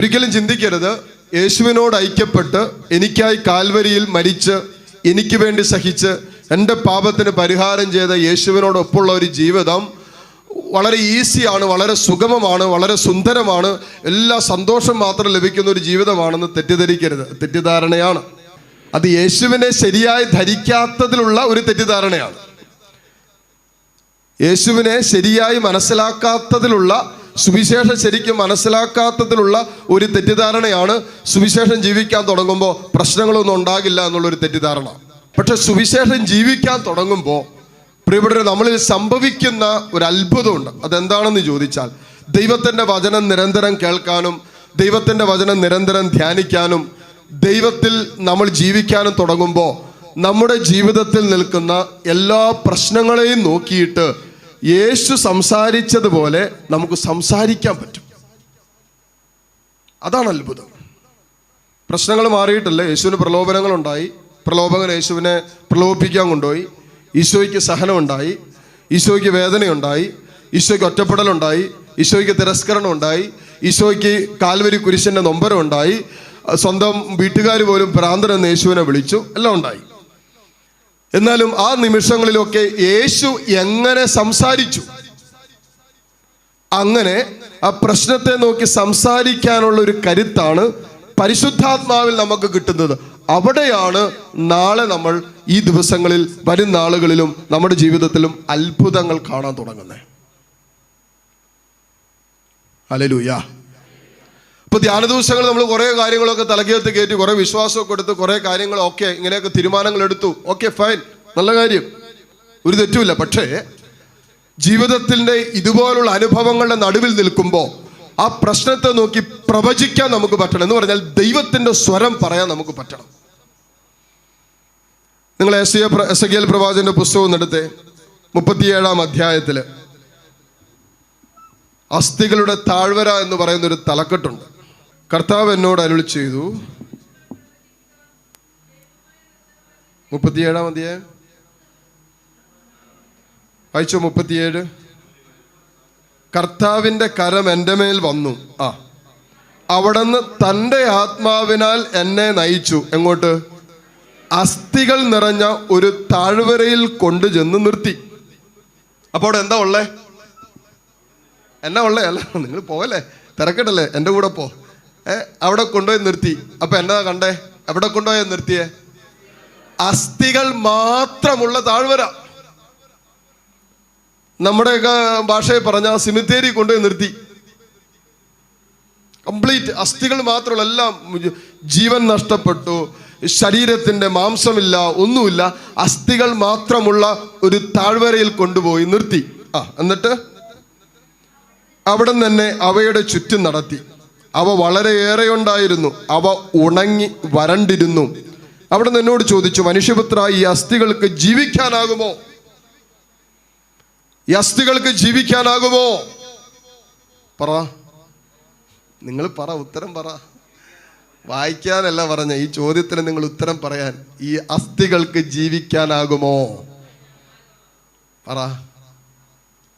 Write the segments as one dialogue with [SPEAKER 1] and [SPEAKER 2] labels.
[SPEAKER 1] ഒരിക്കലും ചിന്തിക്കരുത് യേശുവിനോട് ഐക്യപ്പെട്ട് എനിക്കായി കാൽവരിയിൽ മരിച്ച് എനിക്ക് വേണ്ടി സഹിച്ച് എൻ്റെ പാപത്തിന് പരിഹാരം ചെയ്ത യേശുവിനോടൊപ്പമുള്ള ഒരു ജീവിതം വളരെ ഈസിയാണ്, വളരെ സുഗമമാണ്, വളരെ സുന്ദരമാണ്, എല്ലാ സന്തോഷം മാത്രം ലഭിക്കുന്ന ഒരു ജീവിതമാണെന്ന് തെറ്റിദ്ധരിക്കരുത്. തെറ്റിദ്ധാരണയാണ് അത്. യേശുവിനെ ശരിയായി ധരിക്കാത്തതിലുള്ള ഒരു തെറ്റിദ്ധാരണയാണ്. യേശുവിനെ ശരിയായി മനസ്സിലാക്കാത്തതിലുള്ള, സുവിശേഷം ശരിക്കും മനസ്സിലാക്കാത്തതിലുള്ള ഒരു തെറ്റിദ്ധാരണയാണ് സുവിശേഷം ജീവിക്കാൻ തുടങ്ങുമ്പോൾ പ്രശ്നങ്ങളൊന്നും ഉണ്ടാകില്ല എന്നുള്ളൊരു തെറ്റിദ്ധാരണ. പക്ഷെ സുവിശേഷം ജീവിക്കാൻ തുടങ്ങുമ്പോൾ പ്രിയപ്പെട്ടവരെ, നമ്മളിൽ സംഭവിക്കുന്ന ഒരു അത്ഭുതമുണ്ട്. അതെന്താണെന്ന് ചോദിച്ചാൽ, ദൈവത്തിൻ്റെ വചനം നിരന്തരം കേൾക്കാനും ദൈവത്തിൻ്റെ വചനം നിരന്തരം ധ്യാനിക്കാനും ദൈവത്തിൽ നമ്മൾ ജീവിക്കാനും തുടങ്ങുമ്പോൾ നമ്മുടെ ജീവിതത്തിൽ നിൽക്കുന്ന എല്ലാ പ്രശ്നങ്ങളെയും നോക്കിയിട്ട് യേശു സംസാരിച്ചതുപോലെ നമുക്ക് സംസാരിക്കാൻ പറ്റും. അതാണ് അത്ഭുതം. പ്രശ്നങ്ങൾ മാറിയിട്ടല്ലേ. യേശുവിന് പ്രലോഭനങ്ങളുണ്ടായി. പ്രലോഭകൻ യേശുവിനെ പ്രലോഭിപ്പിക്കാൻ കൊണ്ടുപോയി. ഈശോയ്ക്ക് സഹനമുണ്ടായി, ഈശോയ്ക്ക് വേദനയുണ്ടായി, ഈശോയ്ക്ക് ഒറ്റപ്പെടലുണ്ടായി, ഈശോയ്ക്ക് തിരസ്കരണം ഉണ്ടായി, ഈശോയ്ക്ക് കാൽവരി കുരിശിൻ്റെ നൊമ്പരം ഉണ്ടായി, സ്വന്തം വീട്ടുകാർ പോലും ഭ്രാന്തനെന്ന് യേശുവിനെ വിളിച്ചു, എല്ലാം ഉണ്ടായി. എന്നാലും ആ നിമിഷങ്ങളിലൊക്കെ യേശു എങ്ങനെ സംസാരിച്ചു, അങ്ങനെ ആ പ്രശ്നത്തെ നോക്കി സംസാരിക്കാനുള്ള ഒരു കരുത്താണ് പരിശുദ്ധാത്മാവിൽ നമുക്ക് കിട്ടുന്നത്. അവിടെയാണ് നാളെ നമ്മൾ ഈ ദിവസങ്ങളിൽ, വരും നാളുകളിലും നമ്മുടെ ജീവിതത്തിലും അത്ഭുതങ്ങൾ കാണാൻ തുടങ്ങുന്നത്. ഹല്ലേലൂയ. ഇപ്പൊ ധ്യാന ദിവസങ്ങൾ നമ്മൾ കുറേ കാര്യങ്ങളൊക്കെ തലകേത്ത് കയറ്റി, കുറേ വിശ്വാസമൊക്കെ എടുത്ത്, കുറേ കാര്യങ്ങളൊക്കെ ഇങ്ങനെയൊക്കെ തീരുമാനങ്ങൾ എടുത്തു. ഓക്കെ, ഫൈൻ, നല്ല കാര്യം, ഒരു തെറ്റുമില്ല. പക്ഷേ ജീവിതത്തിൻ്റെ ഇതുപോലുള്ള അനുഭവങ്ങളുടെ നടുവിൽ നിൽക്കുമ്പോൾ ആ പ്രശ്നത്തെ നോക്കി പ്രവചിക്കാൻ നമുക്ക് പറ്റണം. എന്ന് പറഞ്ഞാൽ ദൈവത്തിൻ്റെ സ്വരം പറയാൻ നമുക്ക് പറ്റണം. നിങ്ങൾ എസെക്കിയേൽ പ്രവാചകന്റെ പുസ്തകം എടുത്തേ, 37-ാം അധ്യായത്തിൽ അസ്ഥികളുടെ താഴ്വര എന്ന് പറയുന്നൊരു തലക്കെട്ടുണ്ട്. കർത്താവ് എന്നോട് അരുളി ചെയ്തു, 37-ാം അധ്യായം വായിച്ചോ. 37. കർത്താവിൻ്റെ കരം എൻ്റെ മേൽ വന്നു, അവിടുന്ന് തൻ്റെ ആത്മാവിനാൽ എന്നെ നയിച്ചു. എങ്ങോട്ട്? അസ്ഥികൾ നിറഞ്ഞ ഒരു താഴ്വരയിൽ കൊണ്ടു ചെന്ന് നിർത്തി. അപ്പോൾ അവിടെ എന്താ ഉള്ളേ? എന്നാ ഉള്ളേ? അല്ല, നിങ്ങൾ പോകല്ലേ, തിരക്കട്ടല്ലേ, എൻ്റെ കൂടെ പോ. അവിടെ കൊണ്ടുപോയി നിർത്തി. അപ്പൊ എന്നാ കണ്ടേ? എവിടെ കൊണ്ടുപോയി നിർത്തിയേ? അസ്ഥികൾ മാത്രമുള്ള താഴ്വര. നമ്മുടെയൊക്കെ ഭാഷയെ പറഞ്ഞ സിമിത്തേരി കൊണ്ടുപോയി നിർത്തി. കംപ്ലീറ്റ് അസ്ഥികൾ മാത്രമുള്ള, എല്ലാം ജീവൻ നഷ്ടപ്പെട്ടു, ശരീരത്തിൻ്റെ മാംസമില്ല, ഒന്നുമില്ല, അസ്ഥികൾ മാത്രമുള്ള ഒരു താഴ്വരയിൽ കൊണ്ടുപോയി നിർത്തി. എന്നിട്ട് അവിടെ തന്നെ അവയുടെ ചുറ്റും നടത്തി. അവ വളരെയേറെ ഉണ്ടായിരുന്നു, അവ ഉണങ്ങി വരണ്ടിരുന്നു. അവിടെ എന്നോട് ചോദിച്ചു, മനുഷ്യപുത്ര, ഈ അസ്ഥികൾക്ക് ജീവിക്കാനാകുമോ? ഈ അസ്ഥികൾക്ക് ജീവിക്കാനാകുമോ? പറ, നിങ്ങൾ പറ, ഉത്തരം പറ. വായിക്കാനല്ല പറഞ്ഞ, ഈ ചോദ്യത്തിന് നിങ്ങൾ ഉത്തരം പറയാൻ. ഈ അസ്ഥികൾക്ക് ജീവിക്കാനാകുമോ? പറ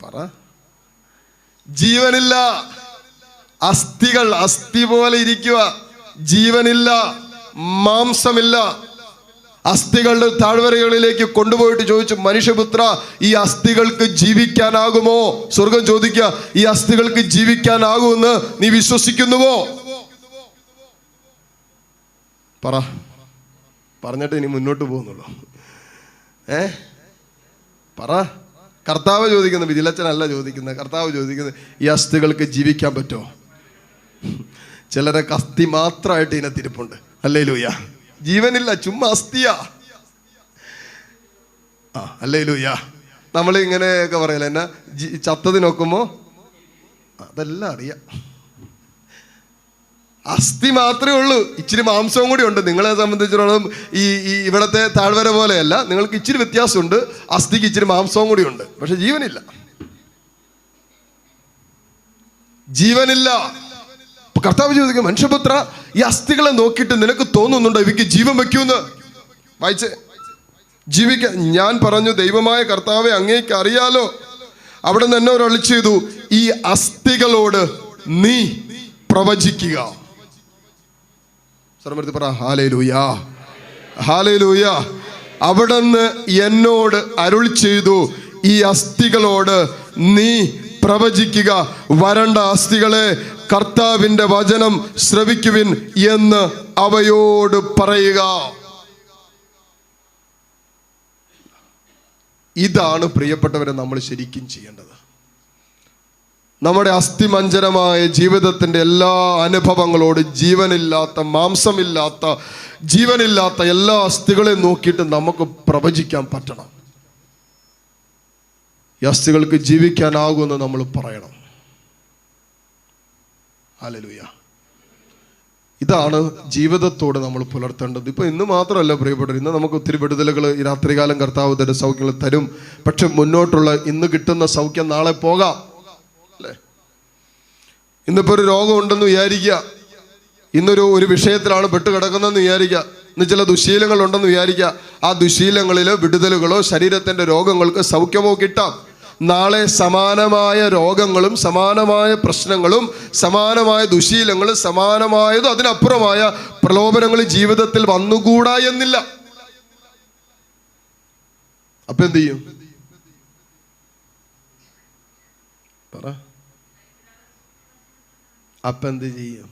[SPEAKER 1] പറ. ജീവനില്ല. അസ്ഥികൾ അസ്ഥി പോലെ ഇരിക്കുക, ജീവനില്ല, മാംസമില്ല. അസ്ഥികളുടെ താഴ്വരകളിലേക്ക് കൊണ്ടുപോയിട്ട് ചോദിച്ചു, മനുഷ്യപുത്ര, ഈ അസ്ഥികൾക്ക് ജീവിക്കാനാകുമോ? സ്വർഗം ചോദിക്കുക, ഈ അസ്ഥികൾക്ക് ജീവിക്കാനാകുമെന്ന് നീ വിശ്വസിക്കുന്നുവോ? പറ. പറഞ്ഞിട്ട് ഇനി മുന്നോട്ട് പോകുന്നുള്ളൂ. പറ. കർത്താവ് ചോദിക്കുന്നത്, വിജിലച്ചനല്ല ചോദിക്കുന്നത്, കർത്താവ് ചോദിക്കുന്നത്, ഈ അസ്ഥികൾക്ക് ജീവിക്കാൻ പറ്റുമോ? ചിലരൊക്കെ അസ്ഥി മാത്രമായിട്ട് ഇതിനകത്തിരിപ്പുണ്ട്. ഹല്ലേലൂയ. ജീവനില്ല, ചുമ്മാ അസ്ഥിയാ. ഹല്ലേലൂയ. നമ്മൾ ഇങ്ങനെയൊക്കെ പറയല, എന്നാ ചത്തത് നോക്കുമ്പോ അതെല്ലാം അറിയാം. അസ്ഥി മാത്രമേ ഉള്ളൂ, ഇച്ചിരി മാംസവും കൂടി ഉണ്ട്. നിങ്ങളെ സംബന്ധിച്ചിടത്തോളം ഈ ഇവിടത്തെ താഴ്വര പോലെയല്ല, നിങ്ങൾക്ക് ഇച്ചിരി വ്യത്യാസമുണ്ട്. അസ്ഥിക്ക് ഇച്ചിരി മാംസവും കൂടി ഉണ്ട്, പക്ഷെ ജീവനില്ല. ജീവനില്ല. കർത്താവ് ചോദിക്കും, മനുഷ്യപുത്ര, ഈ അസ്ഥികളെ നോക്കിയിട്ട് നിനക്ക് തോന്നുന്നുണ്ടോ ഇവയ്ക്ക് ജീവൻ വെക്കൂന്ന്? വായിച്ചേ. ജീവിക്കാൻ. ഞാൻ പറഞ്ഞു, ദൈവമായ കർത്താവെ, അങ്ങേക്ക് അറിയാലോ. അവിടെ നിന്ന് എന്നോട് അരുളി ചെയ്തു, ഈ അസ്ഥികളോട് നീ പ്രവചിക്കുക. സ്വരമെടുത്ത് പറ ഹല്ലേലൂയാ, ഹല്ലേലൂയാ. അവിടുന്ന് എന്നോട് അരുൾ ചെയ്തു, ഈ അസ്ഥികളോട് നീ പ്രവചിക്കുക, വരണ്ട അസ്ഥികളെ കർത്താവിന്റെ വചനം ശ്രവിക്കുവിൻ എന്ന് അവയോട് പറയുക. ഇതാണ് പ്രിയപ്പെട്ടവരെ നമ്മൾ ശരിക്കും ചെയ്യേണ്ടത്. നമ്മുടെ അസ്ഥിമഞ്ജരമായ ജീവിതത്തിൻ്റെ എല്ലാ അനുഭവങ്ങളോട് ജീവനില്ലാത്ത, മാംസമില്ലാത്ത, ജീവനില്ലാത്ത എല്ലാ അസ്ഥികളെ നോക്കിയിട്ട് നമുക്ക് പ്രവചിക്കാൻ പറ്റണം. ഈ അസ്ഥികൾക്ക് ജീവിക്കാനാകുമെന്ന് നമ്മൾ പറയണം. ഹല്ലേലൂയ. ഇതാണ് ജീവിതത്തോട് നമ്മൾ പുലർത്തേണ്ടത്. ഇപ്പൊ ഇന്ന് മാത്രമല്ല പ്രിയപ്പെട്ടവർ, ഇന്ന് നമുക്ക് ഒത്തിരി വിടുതലുകൾ ഈ രാത്രികാലം കർത്താവ് തരും, സൗഖ്യങ്ങൾ തരും. പക്ഷെ മുന്നോട്ടുള്ള ഇന്ന് കിട്ടുന്ന സൗഖ്യം നാളെ പോകാം അല്ലേ? ഇന്നിപ്പോ ഒരു രോഗം ഉണ്ടെന്ന് വിചാരിക്കുക, ഇന്നൊരു വിഷയത്തിലാണ് പെട്ട് കിടക്കുന്നതെന്ന് വിചാരിക്കുക, ഇന്ന് ചില ദുശീലങ്ങൾ ഉണ്ടെന്ന് വിചാരിക്കുക. ആ ദുശീലങ്ങളിൽ വിടുതലുകളോ ശരീരത്തിന്റെ രോഗങ്ങൾക്ക് സൗഖ്യമോ കിട്ടാം. നാളെ സമാനമായ രോഗങ്ങളും സമാനമായ പ്രശ്നങ്ങളും സമാനമായ ദുശീലങ്ങളും സമാനമായതും അതിനപ്പുറമായ പ്രലോഭനങ്ങൾ ജീവിതത്തിൽ വന്നുകൂടാ എന്നില്ല. അപ്പൊ എന്ത് ചെയ്യും? പറ. അപ്പൊ എന്ത് ചെയ്യും?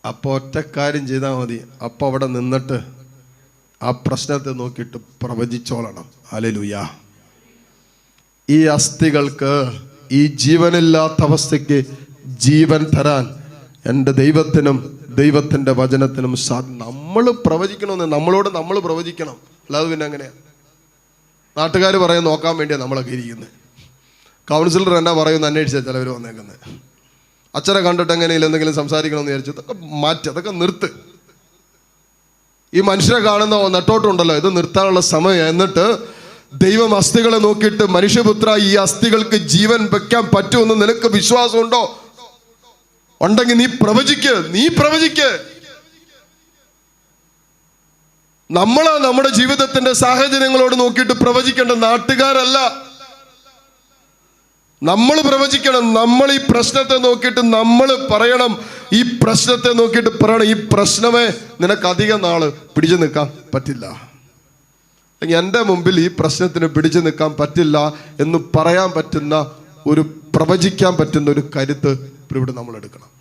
[SPEAKER 1] അപ്പൊ ഒറ്റക്കാര്യം ചെയ്താൽ മതി. അപ്പൊ അവിടെ നിന്നിട്ട് ആ പ്രശ്നത്തെ നോക്കിയിട്ട് പ്രവചിച്ചോളണം. ഹല്ലേലൂയാ. ഈ അസ്ഥികൾക്ക്, ഈ ജീവനില്ലാത്ത അവസ്ഥയ്ക്ക് ജീവൻ തരാൻ എൻ്റെ ദൈവത്തിനും ദൈവത്തിൻ്റെ വചനത്തിനും നമ്മൾ പ്രവചിക്കണമെന്ന് നമ്മൾ പ്രവചിക്കണം. അല്ലാതെ പിന്നെ എങ്ങനെയാ? നാട്ടുകാർ പറയാൻ നോക്കാൻ വേണ്ടിയാണ് നമ്മളൊക്കെ ഇരിക്കുന്നത്. കൗൺസിലർ എന്നാ പറയുമെന്ന് അന്വേഷിച്ചാൽ ചിലവർ വന്നേക്കുന്നത്. അച്ഛനെ കണ്ടിട്ട് എങ്ങനെയില്ല എന്തെങ്കിലും സംസാരിക്കണമെന്ന് വിചാരിച്ചു. അതൊക്കെ മാറ്റി, അതൊക്കെ നിർത്ത്. ഈ മനുഷ്യരെ കാണുന്ന നെട്ടോട്ടമുണ്ടല്ലോ, ഇത് നിർത്താനുള്ള സമയം. എന്നിട്ട് ദൈവം അസ്ഥികളെ നോക്കിയിട്ട്, മനുഷ്യപുത്ര, ഈ അസ്ഥികൾക്ക് ജീവൻ വെക്കാൻ പറ്റുമെന്ന് നിനക്ക് വിശ്വാസമുണ്ടോ? ഉണ്ടെങ്കിൽ നീ പ്രവചിക്ക്. നമ്മളാ നമ്മുടെ ജീവിതത്തിന്റെ സാഹചര്യങ്ങളോട് നോക്കിയിട്ട് പ്രവചിക്കേണ്ട, നാട്ടുകാരല്ല. നമ്മൾ പ്രവചിക്കണം. നമ്മൾ ഈ പ്രശ്നത്തെ നോക്കിയിട്ട് നമ്മൾ പറയണം. ഈ പ്രശ്നത്തെ നോക്കിയിട്ട് പറയണം, ഈ പ്രശ്നമേ നിനക്ക് അധികം നാള് പിടിച്ചു നിൽക്കാൻ പറ്റില്ല, അല്ലെങ്കിൽ എൻ്റെ മുമ്പിൽ ഈ പ്രശ്നത്തിന് പിടിച്ചു നിൽക്കാൻ പറ്റില്ല എന്ന് പറയാൻ പറ്റുന്ന ഒരു, പ്രവചിക്കാൻ പറ്റുന്ന ഒരു കരുത്ത് ഇവിടെ നമ്മൾ എടുക്കണം.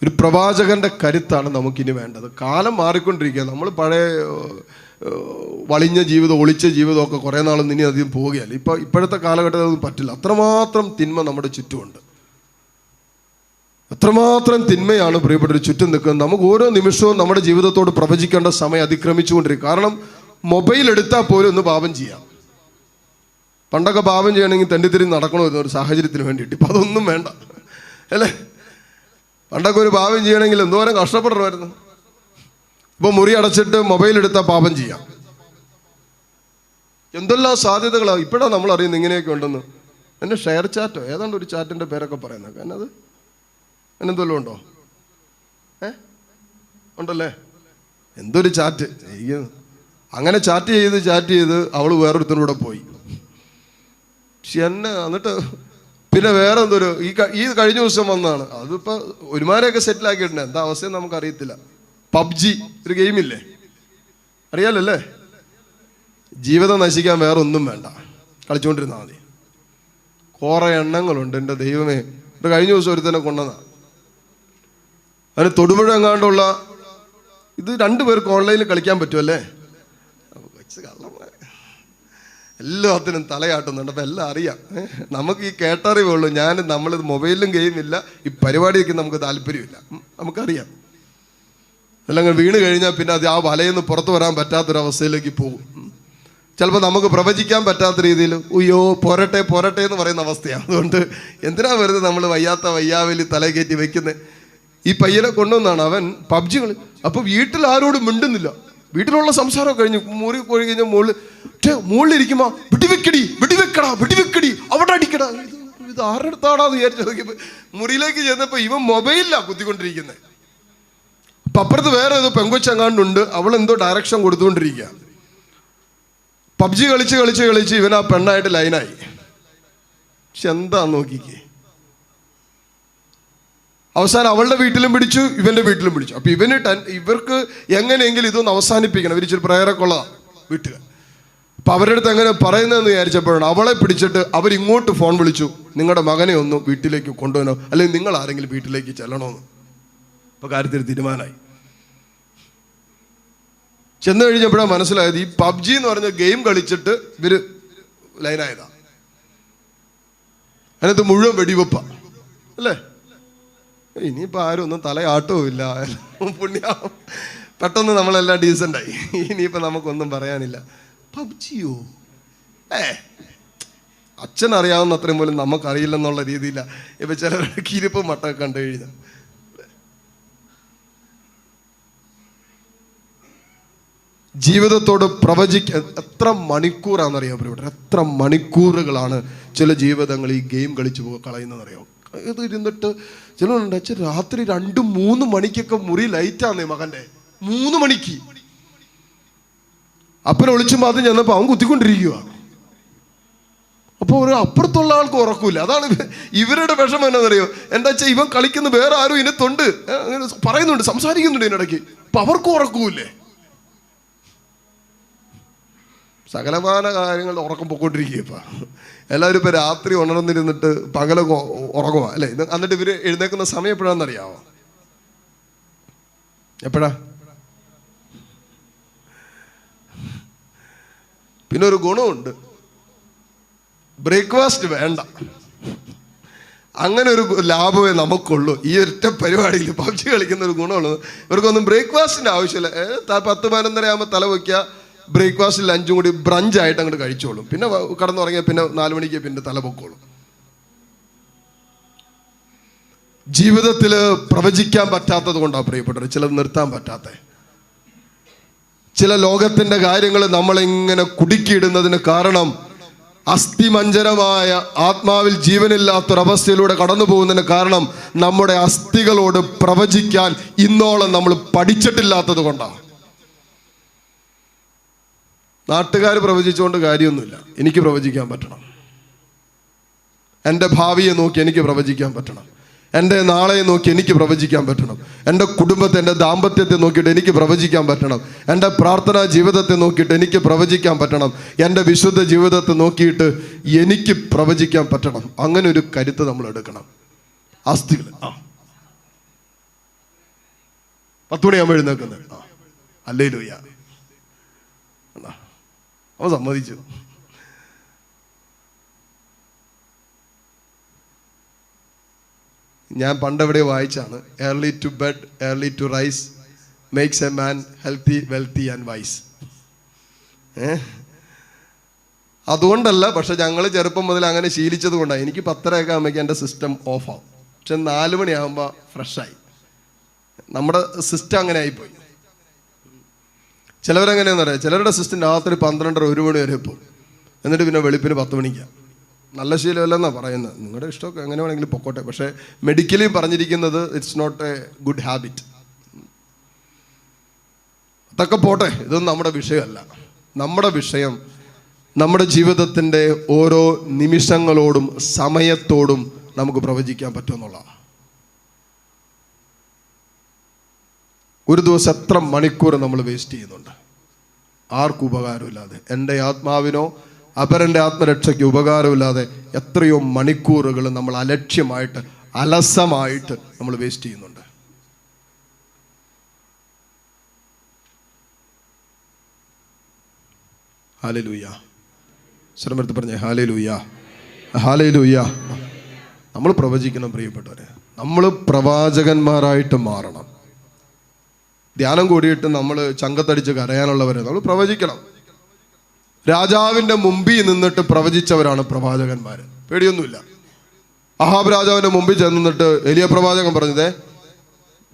[SPEAKER 1] ഒരു പ്രവാചകന്റെ കരുത്താണ് നമുക്കിനി വേണ്ടത്. കാലം മാറിക്കൊണ്ടിരിക്കുക. നമ്മൾ പഴയ വളിഞ്ഞ ജീവിതം, ഒളിച്ച ജീവിതമൊക്കെ കുറേ നാളൊന്നും ഇനി അധികം പോവുകയല്ല. ഇപ്പോഴത്തെ കാലഘട്ടത്തിൽ അതൊന്നും പറ്റില്ല. അത്രമാത്രം തിന്മ നമ്മുടെ ചുറ്റുമുണ്ട്. അത്രമാത്രം തിന്മയാണ് പ്രിയപ്പെട്ടവർ ചുറ്റും നിൽക്കുന്നത്. നമുക്ക് ഓരോ നിമിഷവും നമ്മുടെ ജീവിതത്തോട് പ്രവചിക്കേണ്ട സമയം അതിക്രമിച്ചുകൊണ്ടിരിക്കും. കാരണം മൊബൈൽ എടുത്താൽ പോലും ഒന്ന് പാപം ചെയ്യാം. പണ്ടൊക്കെ പാപം ചെയ്യണമെങ്കിൽ തെണ്ടിത്തിരി നടക്കണമായിരുന്നു ഒരു സാഹചര്യത്തിന് വേണ്ടിയിട്ട്. ഇപ്പം അതൊന്നും വേണ്ട അല്ലേ? പണ്ടൊക്കെ ഒരു പാപം ചെയ്യണമെങ്കിൽ എന്തോരം കഷ്ടപ്പെടണമായിരുന്നു. ഇപ്പൊ മുറി അടച്ചിട്ട് മൊബൈൽ എടുത്താൽ പാപം ചെയ്യാം. എന്തെല്ലാം സാധ്യതകളാണ് ഇപ്പോഴാണ് നമ്മൾ അറിയുന്നത് ഇങ്ങനെയൊക്കെ ഉണ്ടെന്ന്. എന്നെ ഷെയർ ചാറ്റോ ഏതാണ്ട് ഒരു ചാറ്റിന്റെ പേരൊക്കെ പറയുന്നത്, എന്നത് എന്നെന്തെല്ലാം ഉണ്ടോ? ഉണ്ടല്ലേ? എന്തൊരു ചാറ്റ്. അങ്ങനെ ചാറ്റ് ചെയ്ത് അവള് വേറൊരുത്തനൂടെ പോയി. പക്ഷെ എന്നെ എന്നിട്ട് പിന്നെ വേറെ എന്തൊരു ഈ കഴിഞ്ഞ ദിവസം വന്നതാണ്. അതിപ്പോ ഒരുമാരെയൊക്കെ സെറ്റിൽ ആക്കിയിട്ടുണ്ട്. എന്താ അവസ്ഥയെന്ന് നമുക്ക് അറിയത്തില്ല. പബ്ജി ഒരു ഗെയിമില്ലേ, അറിയാലല്ലേ? ജീവിതം നശിക്കാൻ വേറെ ഒന്നും വേണ്ട, കളിച്ചുകൊണ്ടിരുന്നാൽ മതി. കുറെ എണ്ണങ്ങളുണ്ട്. എൻ്റെ ദൈവമേ, ഇത് കഴിഞ്ഞ ദിവസം ഒരുത്തനെ കൊണ്ടുവന്നാ. അതിന് തൊടുപുഴ എങ്ങാണ്ടുള്ള ഇത് 2 പേർക്ക് ഓൺലൈനിൽ കളിക്കാൻ പറ്റുമല്ലേ? എല്ലാത്തിനും തലയാട്ടുന്നുണ്ട്. അപ്പം എല്ലാം അറിയാം. നമുക്ക് ഈ കേട്ടറിവേ ഉള്ളൂ. നമ്മളിത് മൊബൈലിലും ഗെയിമില്ല, ഈ പരിപാടിയൊക്കെ നമുക്ക് താല്പര്യമില്ല. നമുക്കറിയാം. എല്ലാം വീണ് കഴിഞ്ഞാൽ പിന്നെ അത് ആ വലയിൽ നിന്ന് പുറത്തു വരാൻ പറ്റാത്തൊരവസ്ഥയിലേക്ക് പോകും. ചിലപ്പോൾ നമുക്ക് പ്രവചിക്കാൻ പറ്റാത്ത രീതിയിൽ ഉയ്യോ പോരട്ടെ എന്ന് പറയുന്ന അവസ്ഥയാണ്. അതുകൊണ്ട് എന്തിനാ വെറുതെ നമ്മൾ വയ്യാവലി തല കയറ്റി വെക്കുന്നത്? ഈ പയ്യനെ കൊണ്ടുവന്നാണ് അവൻ പബ്ജി കളി. അപ്പോൾ വീട്ടിൽ ആരോടും മിണ്ടുന്നില്ല. വീട്ടിലുള്ള സംസാരം കഴിഞ്ഞു. മുറി പോയി കഴിഞ്ഞാൽ മുകളിലിരിക്കുമ്പോ വെടിവെക്കടി അവിടെ അടിക്കടാ. ഇത് ആരുടെ അടുത്താടാന്ന് വിചാരിച്ചു നോക്കിയപ്പോ മുറിയിലേക്ക് ചെന്നപ്പോ ഇവൻ മൊബൈലിലാ കുത്തിക്കൊണ്ടിരിക്കുന്നത്. അപ്പൊ അപ്പുറത്ത് വേറെ ഏതോ പെങ്കൊച്ചെങ്ങാണ്ടുണ്ട്. അവൾ എന്തോ ഡയറക്ഷൻ കൊടുത്തുകൊണ്ടിരിക്കുക. പബ്ജി കളിച്ച് ഇവൻ ആ പെണ്ണായിട്ട് ലൈനായി. പക്ഷെ എന്താ നോക്കിക്കേ, അവസാനം അവളുടെ വീട്ടിലും പിടിച്ചു, ഇവന്റെ വീട്ടിലും പിടിച്ചു. അപ്പൊ ഇവർക്ക് എങ്ങനെയെങ്കിലും ഇതൊന്ന് അവസാനിപ്പിക്കണം. ഇവരിച്ചൊരു പ്രേരക്കുള്ള വീട്ടുകാർ. അപ്പൊ അവരുടെ അടുത്ത് എങ്ങനെ പറയുന്നതെന്ന് വിചാരിച്ചപ്പോഴാണ് അവളെ പിടിച്ചിട്ട് അവരിങ്ങോട്ട് ഫോൺ വിളിച്ചു, നിങ്ങളുടെ മകനെ ഒന്ന് വീട്ടിലേക്ക് കൊണ്ടുവരണോ, അല്ലെങ്കിൽ നിങ്ങൾ ആരെങ്കിലും വീട്ടിലേക്ക് ചെല്ലണമെന്ന്. അപ്പൊ കാര്യത്തിൽ തീരുമാനമായി. ചെന്ന് കഴിഞ്ഞപ്പോഴാണ് മനസ്സിലായത് ഈ പബ്ജി എന്ന് പറഞ്ഞ ഗെയിം കളിച്ചിട്ട് ഇവര് ലൈനായതാ. അതിനകത്ത് മുഴുവൻ വെടിവെപ്പ അല്ലേ. ഇനിയിപ്പോൾ ആരും ഒന്നും തലയാട്ടവും ഇല്ല, പുണ്യാവും. പെട്ടെന്ന് നമ്മളെല്ലാം ഡീസൻ്റായി. ഇനിയിപ്പോൾ നമുക്കൊന്നും പറയാനില്ല. പബ്ജിയോ അച്ഛൻ അറിയാവുന്ന അത്രയും പോലും നമുക്കറിയില്ലെന്നുള്ള രീതിയിലാണ് ഇപ്പം ചിലരുടെ കിരിപ്പ് മട്ടൊക്കെ കണ്ടു കഴിഞ്ഞാൽ. ജീവിതത്തോട് പ്രവചിക്കാൻ എത്ര മണിക്കൂറാണെന്നറിയാം ഇവിടെ, എത്ര മണിക്കൂറുകളാണ് ചില ജീവിതങ്ങൾ ഈ ഗെയിം കളിച്ച് കളയുന്നതെന്നറിയാം. ഇത് ഇരുന്നിട്ട് ചിലരുണ്ട് അച്ഛൻ രാത്രി 2-3 മണിക്കൊക്കെ മുറി ലൈറ്റാന്നേ മകൻ്റെ, 3 മണിക്ക്. അപ്പനെ ഒളിച്ചുമ്പോൾ അത് ചെന്നപ്പോൾ അവൻ കുത്തിക്കൊണ്ടിരിക്കുക. അപ്പോൾ ഒരു അപ്പുറത്തുള്ള ആൾക്ക് ഉറക്കൂല. അതാണ് ഇവരുടെ വിഷമം എന്നറിയോ. എന്താ വെച്ചാൽ ഇവൻ കളിക്കുന്ന വേറെ ആരും ഇതിനകത്തുണ്ട്, പറയുന്നുണ്ട്, സംസാരിക്കുന്നുണ്ട് ഇതിനിടയ്ക്ക്. അപ്പൊ അവർക്കും ഉറക്കൂല്ലേ. സകലമാന കാര്യങ്ങളുടെ ഉറക്കം പൊക്കോണ്ടിരിക്കുക. ഇപ്പം എല്ലാവരും ഇപ്പം രാത്രി ഉണർന്നിരുന്നിട്ട് പകലൊക്കെ ഉറങ്ങുക അല്ലേ. എന്നിട്ട് ഇവർ എഴുന്നേക്കുന്ന സമയം എപ്പോഴാണെന്നറിയാമോ? എപ്പോഴാ? പിന്നെ ഒരു ഗുണമുണ്ട്, ബ്രേക്ക്ഫാസ്റ്റ് വേണ്ട. അങ്ങനെ ഒരു ലാഭമേ നമുക്കുള്ളൂ ഈ ഒറ്റ പരിപാടിയിൽ. പബ്ജി കളിക്കുന്ന ഒരു ഗുണമുള്ളത്, ഇവർക്കൊന്നും ബ്രേക്ക്ഫാസ്റ്റിൻ്റെ ആവശ്യമില്ല. 10-11:30 ആകുമ്പോൾ തല വയ്ക്കുക, ബ്രേക്ക്ഫാസ്റ്റിൽ 5 കൂടി ബ്രഞ്ചായിട്ട് അങ്ങോട്ട് കഴിച്ചോളും. പിന്നെ കടന്നുറങ്ങിയാൽ പിന്നെ 4 മണിക്ക് പിന്നെ തല പൊക്കോളും. ജീവിതത്തിൽ പ്രവചിക്കാൻ പറ്റാത്തത് കൊണ്ടാണ് പ്രിയപ്പെട്ടവർ ചിലത് നിർത്താൻ പറ്റാത്ത. ചില ലോകത്തിൻ്റെ കാര്യങ്ങൾ നമ്മളിങ്ങനെ കുടുക്കിയിടുന്നതിന് കാരണം അസ്ഥിമഞ്ജരമായ ആത്മാവിൽ ജീവനില്ലാത്തൊരവസ്ഥയിലൂടെ കടന്നു പോകുന്നതിന് കാരണം നമ്മുടെ അസ്ഥികളോട് പ്രവചിക്കാൻ ഇന്നോളം നമ്മൾ പഠിച്ചിട്ടില്ലാത്തത് കൊണ്ടാണ്. നാട്ടുകാർ പ്രവചിച്ചുകൊണ്ട് കാര്യമൊന്നുമില്ല. എനിക്ക് പ്രവചിക്കാൻ പറ്റണം. എൻ്റെ ഭാവിയെ നോക്കി എനിക്ക് പ്രവചിക്കാൻ പറ്റണം. എൻ്റെ നാളെ നോക്കി എനിക്ക് പ്രവചിക്കാൻ പറ്റണം. എൻ്റെ കുടുംബത്തെ, എൻ്റെ ദാമ്പത്യത്തെ നോക്കിയിട്ട് എനിക്ക് പ്രവചിക്കാൻ പറ്റണം. എൻ്റെ പ്രാർത്ഥനാ ജീവിതത്തെ നോക്കിയിട്ട് എനിക്ക് പ്രവചിക്കാൻ പറ്റണം. എൻ്റെ വിശുദ്ധ ജീവിതത്തെ നോക്കിയിട്ട് എനിക്ക് പ്രവചിക്കാൻ പറ്റണം. അങ്ങനെ ഒരു കരുത്ത് നമ്മൾ എടുക്കണം. അസ്ഥികൾ 10 മണിയാകുമ്പോൾ എഴുന്നേക്കുന്നത് ഹല്ലേലൂയ, അവൻ സമ്മതിച്ചു. ഞാൻ പണ്ടെവിടെ വായിച്ചാണ്, early to bed early to rise makes a man healthy wealthy and wise. അതുകൊണ്ടല്ല, പക്ഷെ ഞങ്ങൾ ചെറുപ്പം മുതൽ അങ്ങനെ ശീലിച്ചത് കൊണ്ടാണ്. എനിക്ക് 10:30 ആകുമ്പോഴേക്കും എൻ്റെ സിസ്റ്റം ഓഫാവും. പക്ഷെ 4 മണിയാകുമ്പോൾ ഫ്രഷായി. നമ്മുടെ സിസ്റ്റം അങ്ങനെ ആയിപ്പോയി. ചിലവരെങ്ങനെയാണെന്ന് പറയാം, ചിലരുടെ സിസ്റ്റം രാത്രി 12:30-1 മണി വരെ പോകും. എന്നിട്ട് പിന്നെ വെളുപ്പിന് 10 മണിക്കാണ്. നല്ല ശീലമല്ലെന്നാണ് പറയുന്നത്. നിങ്ങളുടെ ഇഷ്ടമൊക്കെ എങ്ങനെ വേണമെങ്കിലും പൊക്കോട്ടെ. പക്ഷേ മെഡിക്കലി പറഞ്ഞിരിക്കുന്നത് it's not a good habit. അതൊക്കെ പോട്ടെ, ഇതൊന്നും നമ്മുടെ വിഷയമല്ല. നമ്മുടെ വിഷയം നമ്മുടെ ജീവിതത്തിൻ്റെ ഓരോ നിമിഷങ്ങളോടും സമയത്തോടും നമുക്ക് പ്രവചിക്കാൻ പറ്റുമെന്നുള്ളതാണ്. ഒരു ദിവസം എത്ര മണിക്കൂർ നമ്മൾ വേസ്റ്റ് ചെയ്യുന്നുണ്ട് ആർക്കും ഉപകാരമില്ലാതെ. എൻ്റെ ആത്മാവിനോ അപരൻ്റെ ആത്മരക്ഷയ്ക്ക് ഉപകാരമില്ലാതെ എത്രയോ മണിക്കൂറുകൾ നമ്മൾ അലക്ഷ്യമായിട്ട്, അലസമായിട്ട് നമ്മൾ വേസ്റ്റ് ചെയ്യുന്നുണ്ട്. ഹല്ലേലൂയ. ശ്രമത്ത് പറഞ്ഞേ ഹല്ലേലൂയ, ഹല്ലേലൂയ. നമ്മൾ പ്രവചിക്കണം പ്രിയപ്പെട്ടവരെ. നമ്മൾ പ്രവാചകന്മാരായിട്ട് മാറണം. ധ്യാനം കൂടിയിട്ട് നമ്മൾ ചങ്കത്തടിച്ച് കരയാനുള്ളവരെ നമ്മൾ പ്രവചിക്കണം. രാജാവിൻ്റെ മുമ്പിൽ നിന്നിട്ട് പ്രവചിച്ചവരാണ് പ്രവാചകന്മാർ. പേടിയൊന്നുമില്ല. അഹാബ് രാജാവിൻ്റെ മുമ്പിൽ ചെന്നിട്ട് എലിയ പ്രവാചകൻ പറഞ്ഞതേ,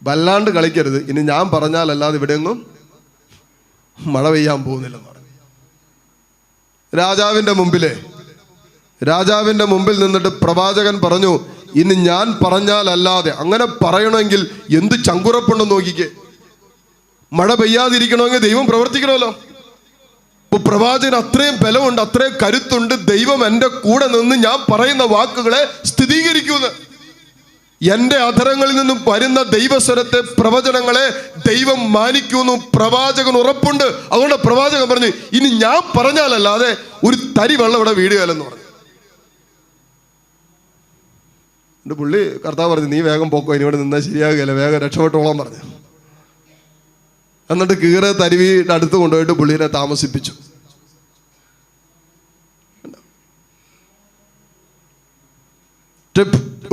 [SPEAKER 1] വല്ലാണ്ട് കളിക്കരുത്, ഇനി ഞാൻ പറഞ്ഞാലല്ലാതെ ഇവിടെയൊന്നും മഴ പെയ്യാൻ പോകുന്നില്ലെന്ന് പറഞ്ഞു. രാജാവിൻ്റെ മുമ്പിൽ നിന്നിട്ട് പ്രവാചകൻ പറഞ്ഞു, ഇനി ഞാൻ പറഞ്ഞാലല്ലാതെ. അങ്ങനെ പറയണമെങ്കിൽ എന്ത് ചങ്കുറപ്പുണ്ടെന്ന് നോക്കിക്കേ. മഴ പെയ്യാതിരിക്കണമെങ്കിൽ ദൈവം പ്രവർത്തിക്കണമല്ലോ. ഇപ്പൊ പ്രവാചകൻ അത്രയും ബലമുണ്ട്, അത്രയും കരുത്തുണ്ട്. ദൈവം എൻ്റെ കൂടെ നിന്ന് ഞാൻ പറയുന്ന വാക്കുകളെ സ്ഥിരീകരിക്കുന്നു. എൻ്റെ അധരങ്ങളിൽ നിന്നും വരുന്ന ദൈവസ്വരത്തെ, പ്രവചനങ്ങളെ ദൈവം മാനിക്കുന്നു. പ്രവാചകൻ ഉറപ്പുണ്ട്. അതുകൊണ്ട് പ്രവാചകൻ പറഞ്ഞു, ഇനി ഞാൻ പറഞ്ഞാലല്ലാതെ ഒരു തരി വെള്ളം ഇവിടെ വീടുകയല്ലെന്ന് പറഞ്ഞു. എൻ്റെ പുള്ളി കർത്താവ് പറഞ്ഞു, നീ വേഗം പോക്കോ, ഇനി ഇവിടെ നിന്നാൽ ശരിയാകുകയല്ല, വേഗം രക്ഷപ്പെട്ടോളാൻ പറഞ്ഞു. എന്നിട്ട് കീറ തരുവിയുടെ അടുത്ത് കൊണ്ടുപോയിട്ട് പുള്ളിനെ താമസിപ്പിച്ചു.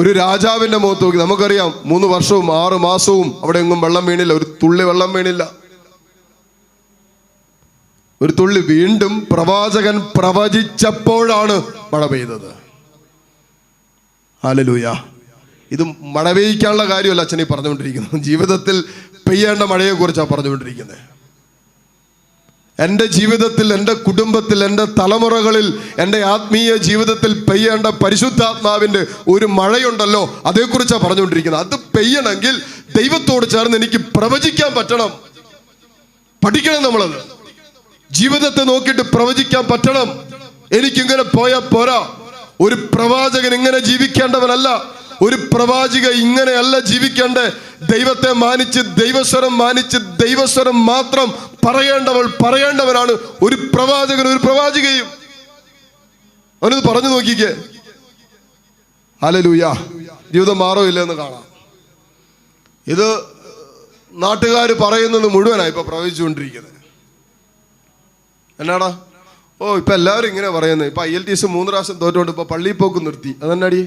[SPEAKER 1] ഒരു രാജാവിന്റെ മുഖത്ത് നോക്കി. നമുക്കറിയാം 3 വർഷവും 6 മാസവും അവിടെ എങ്ങും വെള്ളം വീണില്ല, ഒരു തുള്ളി വെള്ളം വീണില്ല, ഒരു തുള്ളി. വീണ്ടും പ്രവാചകൻ പ്രവചിച്ചപ്പോഴാണ് മഴ പെയ്തത്. ഹല്ലേലൂയ. ഇത് മഴ പെയ്യിക്കാനുള്ള കാര്യമല്ല അച്ഛൻ ഈ പറഞ്ഞുകൊണ്ടിരിക്കുന്നത്, ജീവിതത്തിൽ പെയ്യേണ്ട മഴയെ കുറിച്ചാണ് പറഞ്ഞുകൊണ്ടിരിക്കുന്നത്. എൻ്റെ ജീവിതത്തിൽ, എൻ്റെ കുടുംബത്തിൽ, എൻ്റെ തലമുറകളിൽ, എൻ്റെ ആത്മീയ ജീവിതത്തിൽ പെയ്യേണ്ട പരിശുദ്ധാത്മാവിൻ്റെ ഒരു മഴയുണ്ടല്ലോ, അതേക്കുറിച്ചാണ് പറഞ്ഞുകൊണ്ടിരിക്കുന്നത്. അത് പെയ്യണമെങ്കിൽ ദൈവത്തോട് ചേർന്ന് എനിക്ക് പ്രവചിക്കാൻ പറ്റണം. പഠിക്കണം നമ്മളത്. ജീവിതത്തെ നോക്കിയിട്ട് പ്രവചിക്കാൻ പറ്റണം. എനിക്കിങ്ങനെ പോയാൽ പോരാ. ഒരു പ്രവാചകൻ ഇങ്ങനെ ജീവിക്കേണ്ടവനല്ല. ഒരു പ്രവാചിക ഇങ്ങനെയല്ല ജീവിക്കേണ്ടേ. ദൈവത്തെ മാനിച്ച്, ദൈവസ്വരം മാനിച്ച്, ദൈവസ്വരം മാത്രം പറയേണ്ടവനാണ് ഒരു പ്രവാചകൻ, ഒരു പ്രവാചികയും. അവനത് പറഞ്ഞു നോക്കിക്കേ. ഹല്ലേലൂയ. ജീവിതം മാറോ ഇല്ലെന്ന് കാണാം. ഇത് നാട്ടുകാർ പറയുന്നത് മുഴുവനായി ഇപ്പൊ പ്രവചിച്ചുകൊണ്ടിരിക്കുന്നത്. എന്നാടാ? ഇപ്പൊ എല്ലാവരും ഇങ്ങനെ പറയുന്നത്. ഇപ്പൊ IELTS 3 പ്രാവശ്യം തോറ്റുകൊണ്ട് ഇപ്പൊ പള്ളിയിൽ പോക്ക് നിർത്തി. അതെന്നാടി?